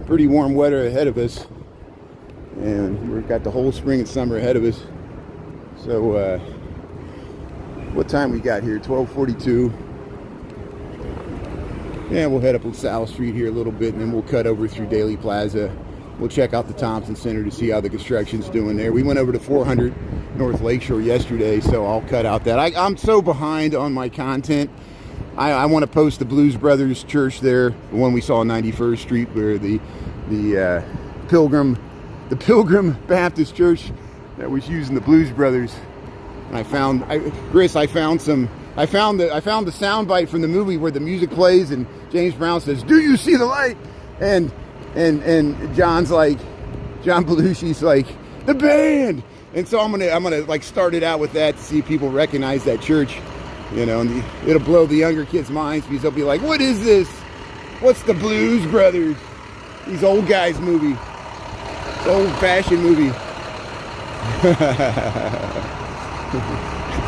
[SPEAKER 1] pretty warm weather ahead of us. And we've got the whole spring and summer ahead of us. So, what time we got here? 12:42. Yeah, we'll head up LaSalle Street here a little bit, and then we'll cut over through Daly Plaza. We'll check out the Thompson Center to see how the construction's doing there. We went over to 400 North Lakeshore yesterday, so I'll cut out that. I'm so behind on my content. I want to post the Blues Brothers Church there, the one we saw on 91st Street, where the Pilgrim Baptist Church that was using the Blues Brothers. And I found the soundbite from the movie where the music plays and James Brown says, "Do you see the light?" And John's like, John Belushi's like, "The band." And so I'm gonna like start it out with that to see if people recognize that church, you know, and it'll blow the younger kids' minds because they'll be like, "What is this? What's the Blues Brothers? These old guys movie, old-fashioned movie."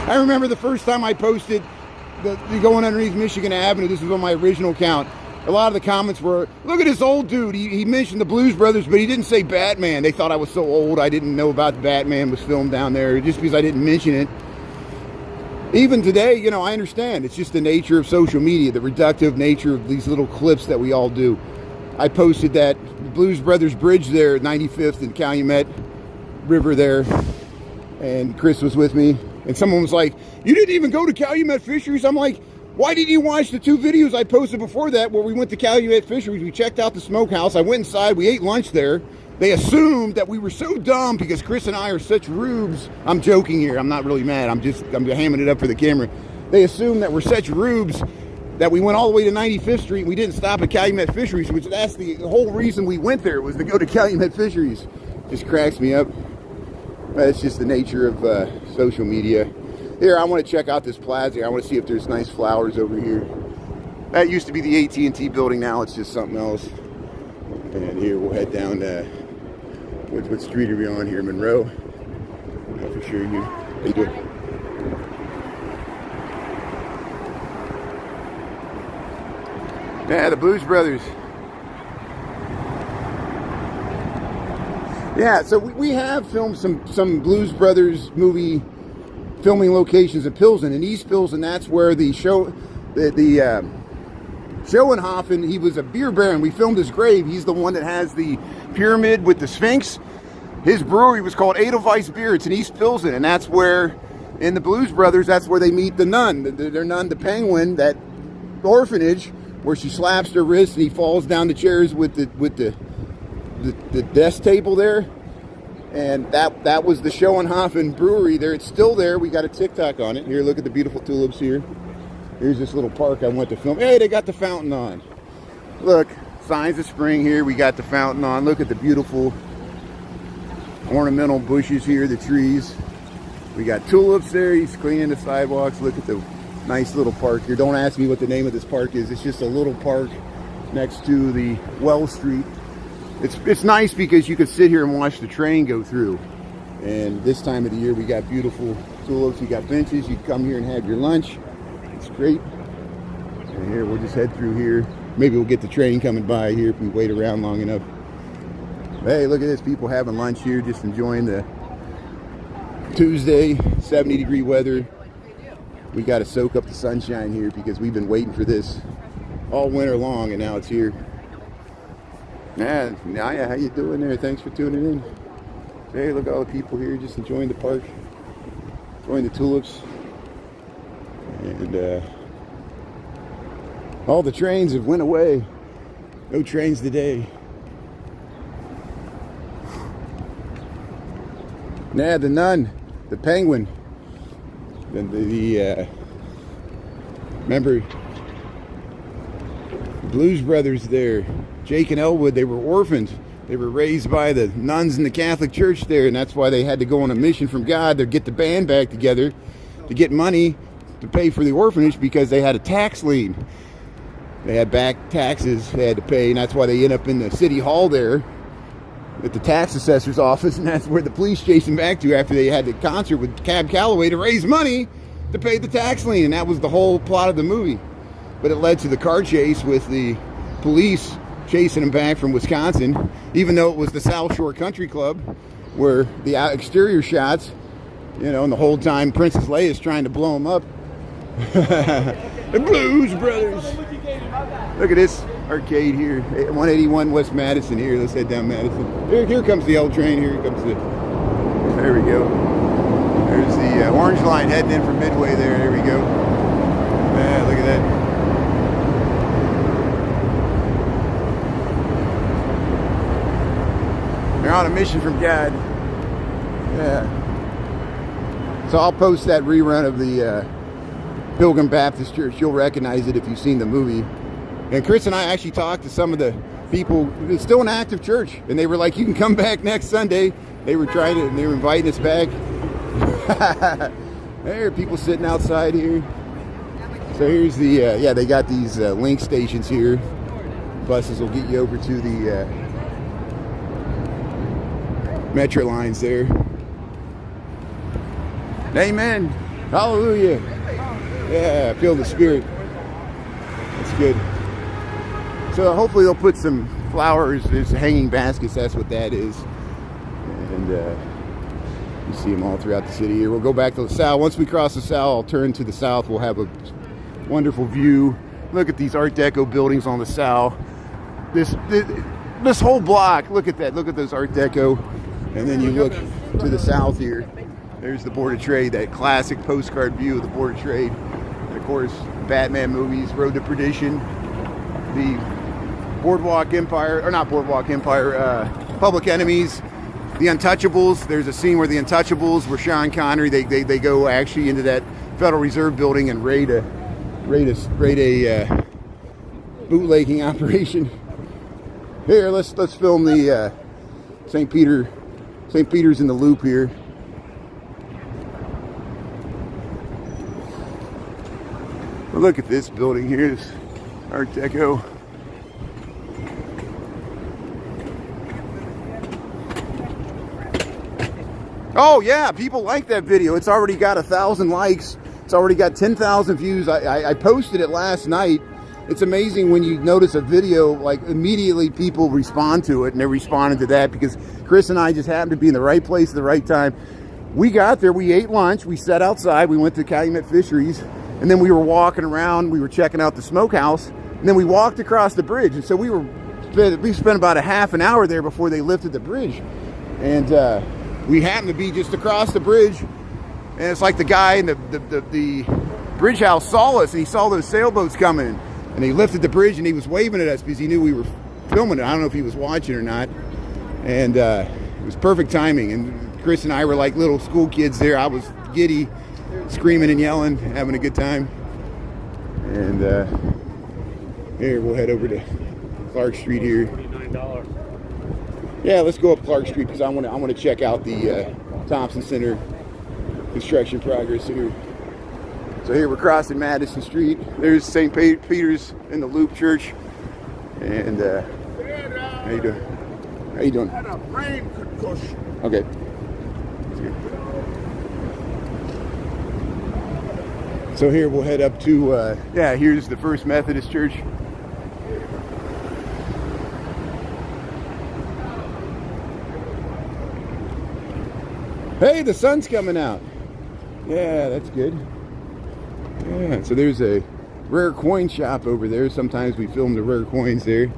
[SPEAKER 1] I remember the first time I posted the going underneath Michigan Avenue. This was on my original account. A lot of the comments were, "Look at this old dude. He mentioned the Blues Brothers, but he didn't say Batman." They thought I was so old I didn't know about Batman was filmed down there just because I didn't mention it. Even today, you know, I understand. It's just the nature of social media, the reductive nature of these little clips that we all do. I posted that Blues Brothers Bridge there at 95th and Calumet River there, and Chris was with me, and someone was like, "You didn't even go to Calumet Fisheries?" I'm like, "Why didn't you watch the 2 videos I posted before that where we went to Calumet Fisheries? We checked out the smokehouse. I went inside. We ate lunch there. They assumed that we were so dumb because Chris and I are such rubes." I'm joking here. I'm not really mad. I'm hamming it up for the camera. They assumed that we're such rubes that we went all the way to 95th Street and we didn't stop at Calumet Fisheries, which that's the whole reason we went there, was to go to Calumet Fisheries. Just cracks me up. That's just the nature of social media. Here, I want to check out this plaza. I want to see if there's nice flowers over here. That used to be the AT&T building. Now it's just something else. And here we'll head down to, what street are we on here? Monroe. Not for sure here. How you doing? Yeah, the Blues Brothers. Yeah, so we have filmed some Blues Brothers movie filming locations in Pilsen, in East Pilsen. That's where the Schoenhofen, he was a beer baron. We filmed his grave. He's the one that has the pyramid with the Sphinx. His brewery was called Edelweiss Beer. It's in East Pilsen, and that's where, in the Blues Brothers, that's where they meet the nun. Their nun, the Penguin, that orphanage where she slaps her wrist and he falls down the chairs with the desk table there. And that was the Schoenhofen brewery there. It's still there. We got a TikTok on it. Here, look at the beautiful tulips here. Here's this little park I went to film. Hey, they got the fountain on. Look, signs of spring here. We got the fountain on. Look at the beautiful ornamental bushes here, the trees. We got tulips there. He's cleaning the sidewalks. Look at the nice little park here. Don't ask me what the name of this park is. It's just a little park next to the Well Street. It's nice because you could sit here and watch the train go through. And this time of the year, we got beautiful tulips. You got benches. You come here and have your lunch. It's great. And here, we'll just head through here. Maybe we'll get the train coming by here if we wait around long enough. Hey, look at this. People having lunch here, just enjoying the Tuesday, 70-degree weather. We got to soak up the sunshine here because we've been waiting for this all winter long, and now it's here. Yeah, Naya, how you doing there? Thanks for tuning in. Hey, look at all the people here just enjoying the park, enjoying the tulips. And all the trains have went away. No trains today. Nah, the nun, the Penguin, remember the Blues Brothers there, Jake and Elwood, they were orphans. They were raised by the nuns in the Catholic Church there, and that's why they had to go on a mission from God to get the band back together to get money to pay for the orphanage because they had a tax lien. They had back taxes they had to pay, and that's why they end up in the city hall there at the tax assessor's office, and that's where the police chased them back to after they had the concert with Cab Calloway to raise money to pay the tax lien, and that was the whole plot of the movie. But it led to the car chase with the police chasing them back from Wisconsin, even though it was the South Shore Country Club, where the exterior shots, you know, and the whole time Princess Leia's trying to blow them up. The Blues Brothers. Look at this arcade here, 181 West Madison here. Let's head down Madison. Here comes the L train. Here comes the, there we go. There's the orange line heading in from Midway there. There we go. Yeah, look at that. They're on a mission from God. Yeah. So I'll post that rerun of the Pilgrim Baptist Church. You'll recognize it if you've seen the movie. And Chris and I actually talked to some of the people. It's still an active church, and they were like, "You can come back next Sunday. They were inviting us back. There are people sitting outside here. So here's the, yeah, they got these link stations here. Buses will get you over to the metro lines there. Amen. Hallelujah. Yeah, I feel the spirit. That's good. So hopefully they'll put some flowers. There's hanging baskets. That's what that is. And you see them all throughout the city here. We'll go back to the south. Once we cross the south, I'll turn to the south. We'll have a wonderful view. Look at these Art Deco buildings on the south. This whole block. Look at that. Look at those Art Deco. And then you look to the south here. There's the Board of Trade. That classic postcard view of the Board of Trade. And of course, Batman movies, Road to Perdition, the Boardwalk Empire, or not Boardwalk Empire, Public Enemies, The Untouchables. There's a scene where The Untouchables, where Sean Connery, they go actually into that Federal Reserve building and raid a bootlegging operation. Here, let's film the St. Peter's in the Loop here. Well, look at this building here, this Art Deco. Oh yeah, people like that video. It's already got 1,000 likes. It's already got 10,000 views. I posted it last night. It's amazing when you notice a video, like immediately people respond to it, and they're responding to that because Chris and I just happened to be in the right place at the right time. We got there, we ate lunch, we sat outside, we went to Calumet Fisheries, and then we were walking around, we were checking out the smokehouse, and then we walked across the bridge. And so we spent about a half an hour there before they lifted the bridge. And we happened to be just across the bridge, and it's like the guy in the bridge house saw us, and he saw those sailboats coming, and he lifted the bridge, and he was waving at us because he knew we were filming it. I don't know if he was watching or not. And it was perfect timing. And Chris and I were like little school kids there. I was giddy, screaming and yelling, having a good time. And here, we'll head over to Clark Street here. Yeah, let's go up Clark Street because I want to check out the Thompson Center construction progress here. So here we're crossing Madison Street. There's St. Peter's in the Loop Church. And how you doing? How you doing?
[SPEAKER 3] Had a brain concussion.
[SPEAKER 1] Okay. So here we'll head up to yeah, here's the First Methodist Church. Hey, the sun's coming out. Yeah, that's good. Yeah, so there's a rare coin shop over there. Sometimes we film the rare coins there.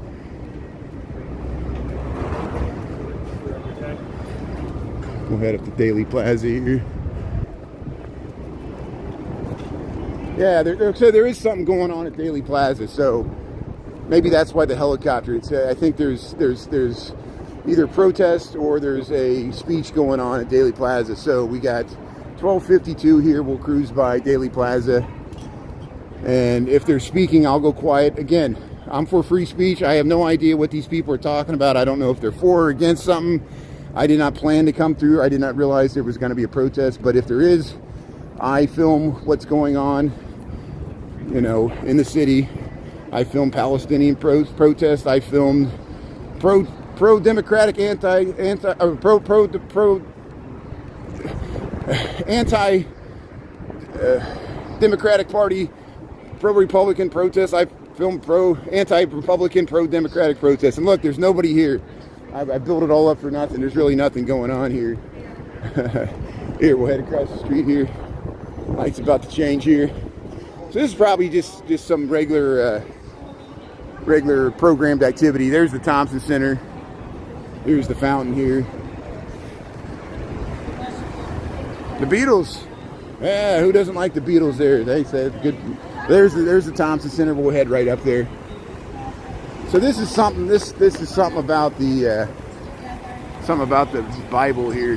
[SPEAKER 1] We'll head up to Daily Plaza here. Yeah, so there is something going on at Daily Plaza. So maybe that's why the helicopter. I think there's either protest or there's a speech going on at Daily Plaza. So we got 12:52 here. We'll cruise by Daily Plaza. And if they're speaking, I'll go quiet. Again, I'm for free speech. I have no idea what these people are talking about. I don't know if they're for or against something. I did not plan to come through. I did not realize there was going to be a protest. But if there is, I film what's going on, you know, in the city. I film Palestinian protests. I filmed pro-democratic, anti-Democratic Party, pro-Republican protests. I filmed anti-Republican, pro-Democratic protests. And look, there's nobody here. I built it all up for nothing. There's really nothing going on here. Here, we'll head across the street here. Light's about to change here. So this is probably just some regular programmed activity. There's the Thompson Center. Here's the fountain here. The Beatles. Yeah, who doesn't like the Beatles there? They said good. There's the Thompson Center. We'll head right up there. So this is something. This is something about the Bible here.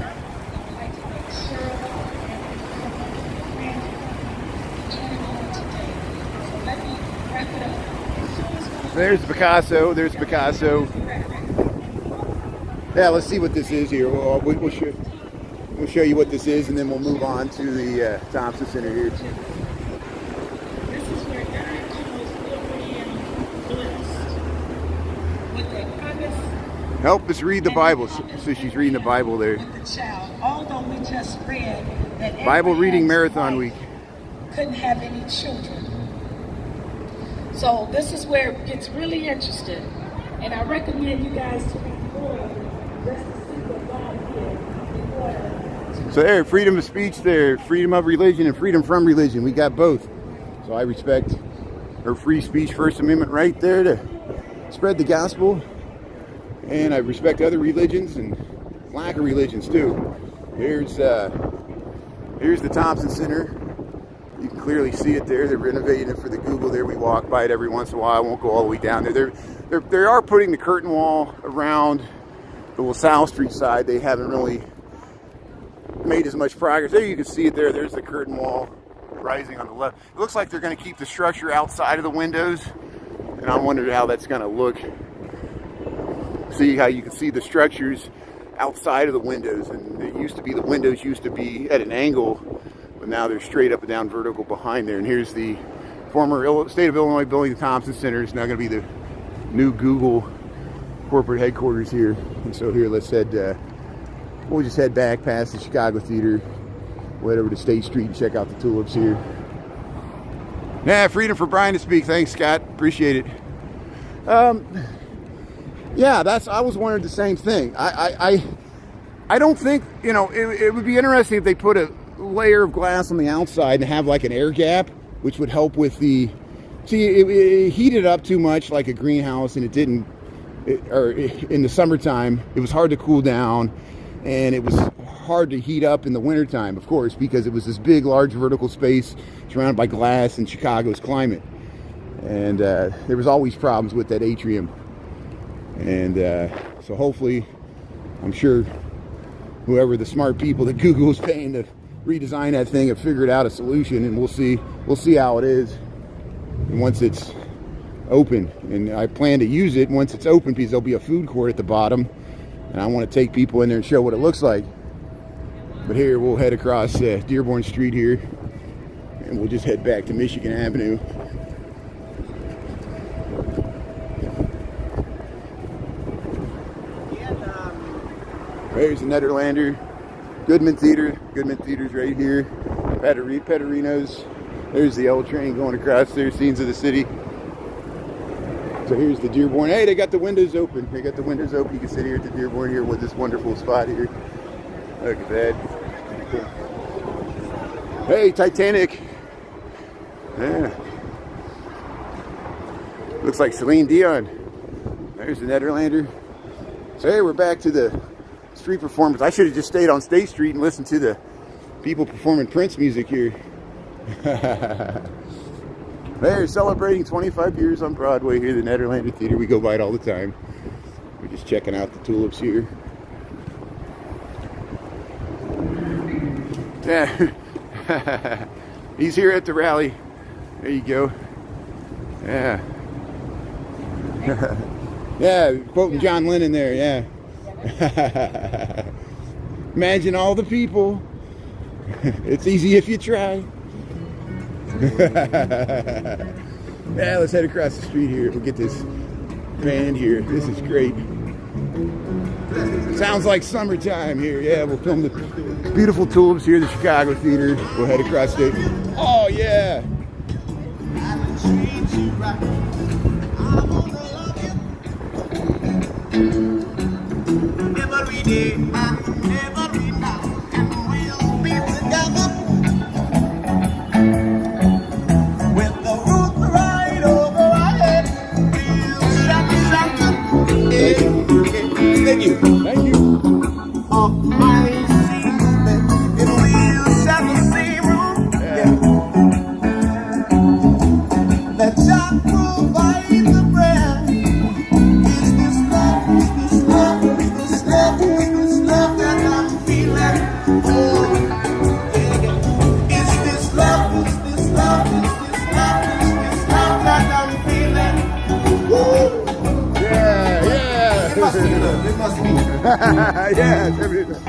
[SPEAKER 1] There's Picasso. There's Picasso. Yeah, let's see what this is here. We'll show you what this is, and then we'll move on to the Thompson Center here.
[SPEAKER 4] This is where God calls liberty and bliss. With the purpose.
[SPEAKER 1] Help us read the Bible. So she's reading the Bible there.
[SPEAKER 4] With the child, although we just read that
[SPEAKER 1] Bible reading
[SPEAKER 4] Abraham's
[SPEAKER 1] marathon
[SPEAKER 4] wife
[SPEAKER 1] week.
[SPEAKER 4] couldn't have any children. So this is where it gets really interesting, and I recommend you guys to read more just to see what God did.
[SPEAKER 1] So there, freedom of speech there, freedom of religion and freedom from religion. We got both. So I respect her free speech, First Amendment right there to spread the gospel. And I respect other religions and lack of religions too. Here's the Thompson Center. You can clearly see it there. They're renovating it for the Google there. We walk by it every once in a while. I won't go all the way down there. They are putting the curtain wall around the LaSalle Street side. They haven't really made as much progress. There you can see it there. There's the curtain wall rising on the left. It looks like they're going to keep the structure outside of the windows. And I wondered how that's going to look. See how you can see the structures outside of the windows. And it used to be, the windows used to be at an angle, but now they're straight up and down vertical behind there. And here's the former State of Illinois building, the Thompson Center. It's now going to be the new Google corporate headquarters here. And so here, let's head, we'll just head back past the Chicago Theater, we'll head over to State Street and check out the tulips here. Yeah, freedom for Brian to speak. Thanks, Scott. Appreciate it. Yeah, I was wondering the same thing. I don't think, you know, it would be interesting if they put a layer of glass on the outside and have like an air gap, which would help with the, see, it heated up too much like a greenhouse, and it didn't, or in the summertime, it was hard to cool down, and it was hard to heat up in the wintertime, of course, because it was this big, large vertical space surrounded by glass in Chicago's climate. And there was always problems with that atrium. And so hopefully, I'm sure whoever the smart people that Google is paying to redesign that thing have figured out a solution, and we'll see how it is. And once it's open, and I plan to use it once it's open, because there'll be a food court at the bottom, and I want to take people in there and show what it looks like. But here, we'll head across Dearborn Street here, and we'll just head back to Michigan Avenue. There's the Nederlander, Goodman Theater. Goodman Theater's right here. Petterino's. There's the L train going across there, scenes of the city. So here's the Dearborn. Hey, they got the windows open. They got the windows open. You can sit here at the Dearborn here with this wonderful spot here. Look at that. Hey, Titanic. Yeah. Looks like Celine Dion. There's the Nederlander. So hey, we're back to the street performance. I should have just stayed on State Street and listened to the people performing Prince music here. They're celebrating 25 years on Broadway here, the Nederlander Theater. We go by it all the time. We're just checking out the tulips here. Yeah. He's here at the rally. There you go. Yeah. Yeah, quoting John Lennon there, yeah. Imagine all the people. It's easy if you try. Yeah, let's head across the street here. We'll get this band here. This is great. Sounds like summertime here. Yeah, we'll film the beautiful tulips here, the Chicago Theater. We'll head across state. Oh, yeah. Every day and every night, and we'll be together with the roof right over our head. Thank you. Thank you. Oh, my season, and we'll share the same room. Yeah. That God provides the bread. Is this love? Is this love? Is this love? Is this love that I'm feeling? Oh, yeah. Is this love? Is this love? Is this love? Is this love that I'm feeling? Woo! Yeah, yeah.
[SPEAKER 3] must be love. It must be.
[SPEAKER 1] Yes, everything.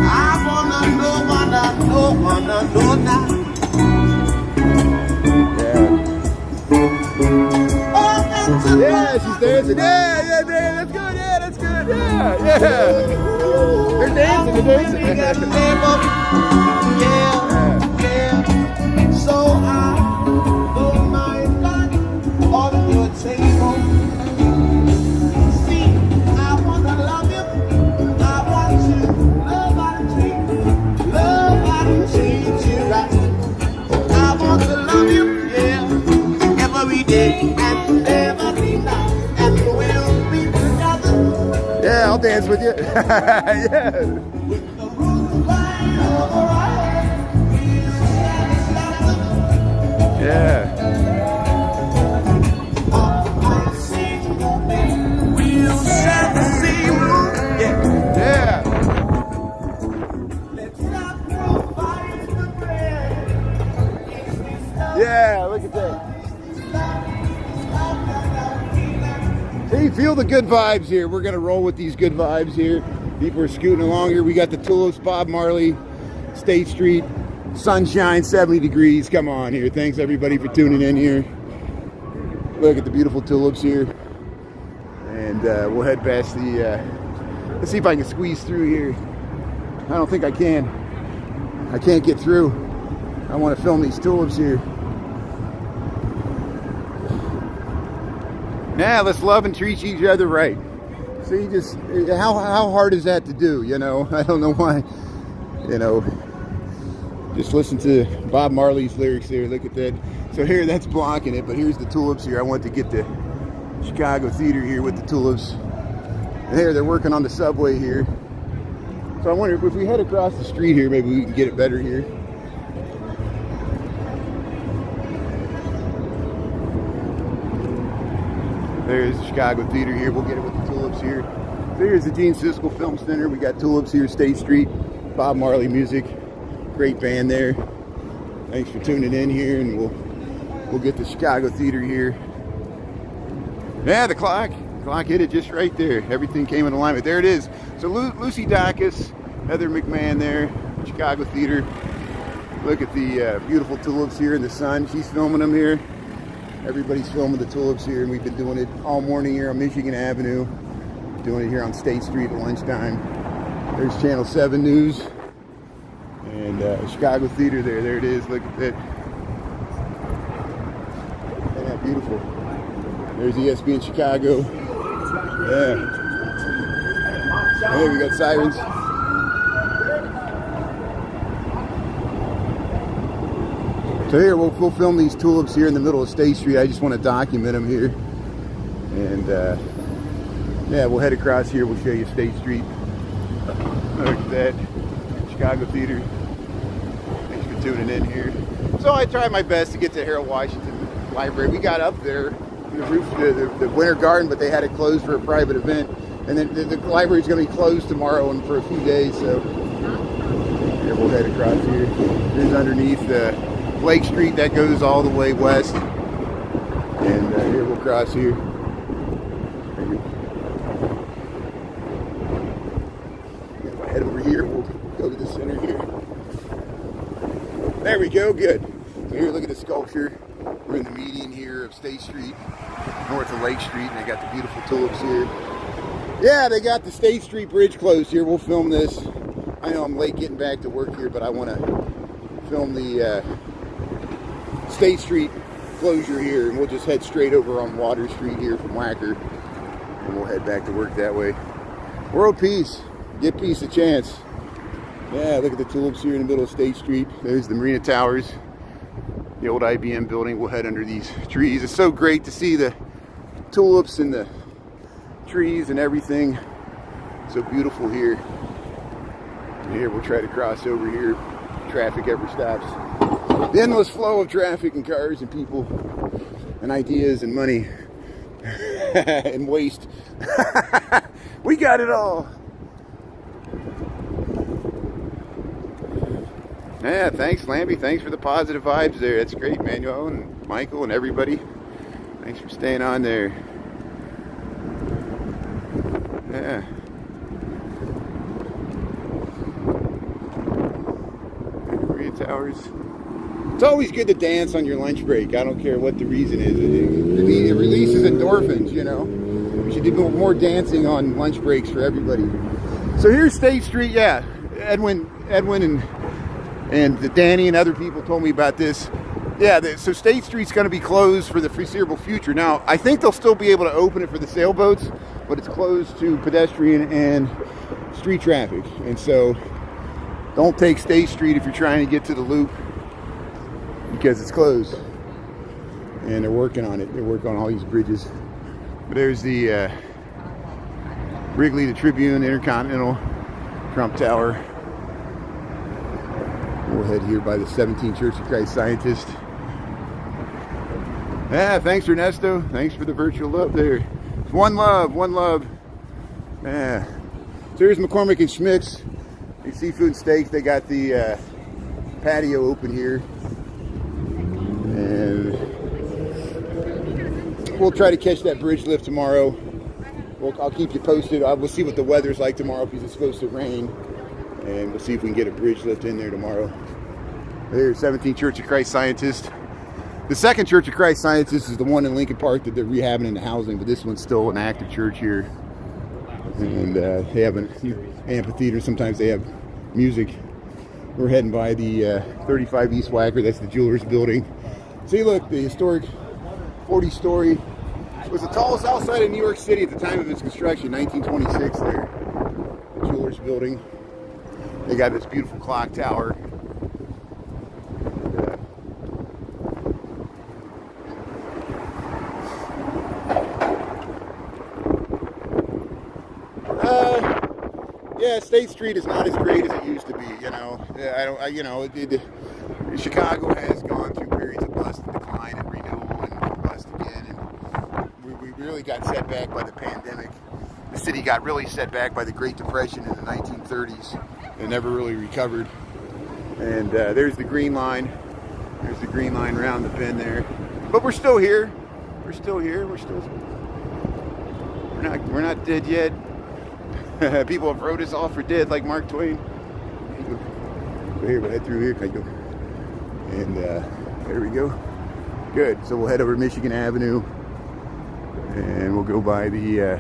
[SPEAKER 3] I wanna know now. Oh, that's a
[SPEAKER 1] Yeah, she's dancing. Yeah, that's good. Yeah, that's good. Yeah. They're dancing.
[SPEAKER 3] We got the name of yeah. So I don't mind that on your table. See, I wanna love you. I want to love and treat, love and treat you right. I want to love you, yeah, every day and every night, and we'll be together.
[SPEAKER 1] Yeah, I'll dance with you. Yeah. Yeah. Yeah. Yeah, look at that. Hey, feel the good vibes here. We're going to roll with these good vibes here. People are scooting along here. We got the Tulips, Bob Marley, State Street, sunshine, 70 degrees. Come on here. Thanks everybody for tuning in here. Look at the beautiful tulips here. And we'll head past the, let's see if I can squeeze through here. I don't think I can. I can't get through. I want to film these tulips here. Now let's love and treat each other right. See, just how hard is that to do? You know, I don't know why. You know, just listen to Bob Marley's lyrics there. Look at that. So here, that's blocking it, but here's the tulips here. I want to get the Chicago Theater here with the tulips. And here, they're working on the subway here. So I wonder if we head across the street here, maybe we can get it better here. There's the Chicago Theater here. We'll get it with the tulips here. There's the Gene Siskel Film Center. We got tulips here, State Street, Bob Marley music. Great band there. Thanks for tuning in here, and we'll get the Chicago Theater here. Yeah, the clock hit it just right there. Everything came in alignment. There it is. So Lucy Dacus, Heather McMahon there, Chicago Theater. Look at the beautiful tulips here in the sun. She's filming them here. Everybody's filming the tulips here, and we've been doing it all morning here on Michigan Avenue. Doing it here on State Street at lunchtime. There's Channel 7 News. And Chicago Theater there. There it is. Look at that. Isn't that beautiful? There's ESPN Chicago. Yeah. Hey, we got sirens. So here, we'll film these tulips here in the middle of State Street. I just want to document them here. And yeah, we'll head across here. We'll show you State Street. Look at that. Chicago Theater. Thanks for tuning in here. So I tried my best to get to Harold Washington Library. We got up there, the roof, the Winter Garden, but they had it closed for a private event. And then the library's going to be closed tomorrow and for a few days. So yeah, we'll head across here. Here's underneath Lake Street. That goes all the way west. And here we'll cross here. If I head over here, we'll go to the center here. There we go, good. So here, look at the sculpture. We're in the median here of State Street, north of Lake Street, and they got the beautiful tulips here. Yeah, they got the State Street Bridge closed here. We'll film this. I know I'm late getting back to work here, but I want to film the State Street closure here, and we'll just head straight over on Water Street here from Wacker, and we'll head back to work that way. World peace. Give peace a chance. Yeah, look at the tulips here in the middle of State Street. There's the Marina Towers, the old IBM building. We'll head under these trees. It's so great to see the tulips and the trees and everything. So beautiful here. And here we'll try to cross over here. Traffic ever stops. The endless flow of traffic and cars and people and ideas and money and waste. We got it all. Yeah, thanks, Lambie. Thanks for the positive vibes there. That's great, Manuel and Michael and everybody. Thanks for staying on there. Yeah. Korea Towers. It's always good to dance on your lunch break. I don't care what the reason is. It releases endorphins, you know. We should do more dancing on lunch breaks for everybody. So here's State Street. Yeah, Edwin and Danny and other people told me about this. Yeah, so State Street's going to be closed for the foreseeable future. Now, I think they'll still be able to open it for the sailboats, but it's closed to pedestrian and street traffic. And so don't take State Street if you're trying to get to the loop, because it's closed. And they're working on it. They're working on all these bridges. But there's the Wrigley, the Tribune, Intercontinental, Trump Tower. We'll head here by the 17th Church of Christ Scientist. Yeah, thanks Ernesto. Thanks for the virtual love there. One love, one love. Yeah. So here's McCormick and Schmick's. The seafood and steaks. They got the patio open here. And we'll try to catch that bridge lift tomorrow. I'll keep you posted. We'll see what the weather's like tomorrow because it's supposed to rain. And we'll see if we can get a bridge lift in there tomorrow. There's 17th Church of Christ Scientist. The second Church of Christ Scientist is the one in Lincoln Park that they're rehabbing into housing, but this one's still an active church here. And they have an amphitheater. Sometimes they have music. We're heading by the 35 East Wacker. That's the Jewelers Building. See, look, the historic 40-story. It was the tallest outside of New York City at the time of its construction, 1926 there. The Jewelers Building. They got this beautiful clock tower. Yeah, State Street is not as great as it used to be. You know, Chicago has gone through periods of bust and decline and renewal and bust again, and we really got set back by the pandemic. The city got really set back by the Great Depression in the 1930s. It never really recovered. And there's the green line. There's the green line around the bend there. But we're still here. We're still here. We're not dead yet. People have wrote us off for dead, like Mark Twain. Here, we'll head through here. And there we go. Good. So we'll head over Michigan Avenue, and we'll go by the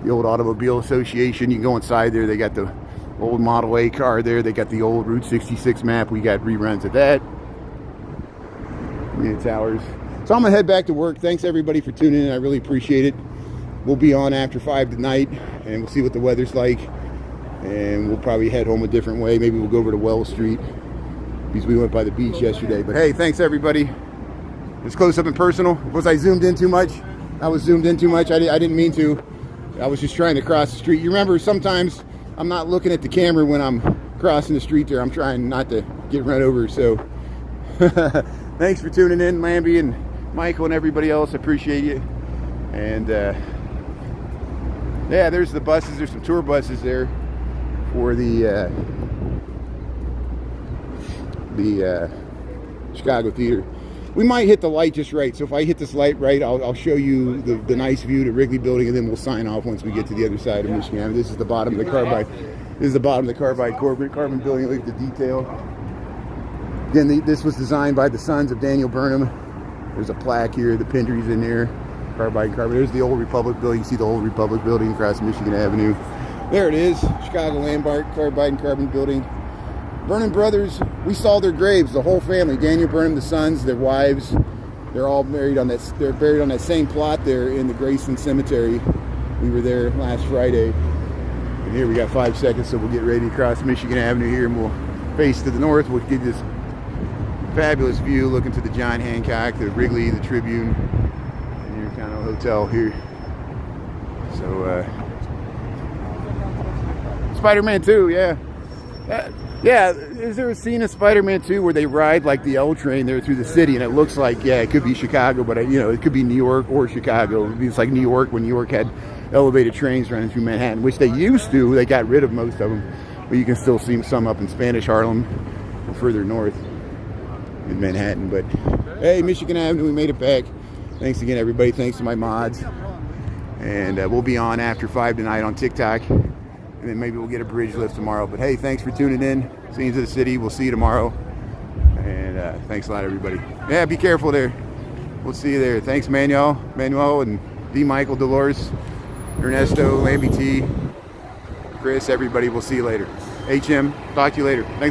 [SPEAKER 1] old Automobile Association. You can go inside there. They got the old Model A car there. They got the old Route 66 map. We got reruns of that. Korea Towers. So I'm gonna head back to work. Thanks everybody for tuning in. I really appreciate it. We'll be on after 5 tonight, and we'll see what the weather's like. And we'll probably head home a different way. Maybe we'll go over to Wells Street because we went by the beach yesterday. But hey, thanks everybody. It's close up and personal. Was I zoomed in too much? I was zoomed in too much. I didn't mean to. I was just trying to cross the street. You remember, sometimes I'm not looking at the camera when I'm crossing the street there. I'm trying not to get run over. So thanks for tuning in, Lambie and Michael and everybody else. I appreciate you. And yeah, there's the buses. There's some tour buses there for the Chicago Theater. We might hit the light just right. So if I hit this light right, I'll show you the nice view to Wrigley Building, and then we'll sign off once we get to the other side of Michigan Avenue. This is the bottom of the Carbide. This is the bottom of the Carbide Carbon Building. Look at the detail. Again, this was designed by the sons of Daniel Burnham. There's a plaque here. The Pendry's in there. Carbide. There's the Old Republic Building. You see the Old Republic Building across Michigan Avenue. There it is. Chicago Landmark, Carbide and Carbon Building. Burnham brothers, we saw their graves, the whole family. Daniel Burnham, the sons, their wives, they're all buried on that. They're buried on that same plot there in the Graceland Cemetery. We were there last Friday. And here we got 5 seconds, so we'll get ready to cross Michigan Avenue here, and we'll face to the north. We'll get this fabulous view looking to the John Hancock, the Wrigley, the Tribune, and your kind of hotel here. So, Spider-Man 2, yeah. Yeah, is there a scene of Spider-Man 2 where they ride like the L train there through the city, and it looks like, yeah, it could be Chicago, but it could be New York or Chicago. It's like New York when New York had elevated trains running through Manhattan, which they used to. They got rid of most of them, but you can still see some up in Spanish Harlem and further north in Manhattan. But hey, Michigan Avenue, we made it back. Thanks again, everybody. Thanks to my mods. And we'll be on after 5 tonight on TikTok. And then maybe we'll get a bridge lift tomorrow. But hey, thanks for tuning in. Scenes of the City. We'll see you tomorrow. And thanks a lot, everybody. Yeah, be careful there. We'll see you there. Thanks, Manuel, and D. Michael, Dolores, Ernesto, Lamby T, Chris, everybody. We'll see you later. HM, talk to you later. Thanks.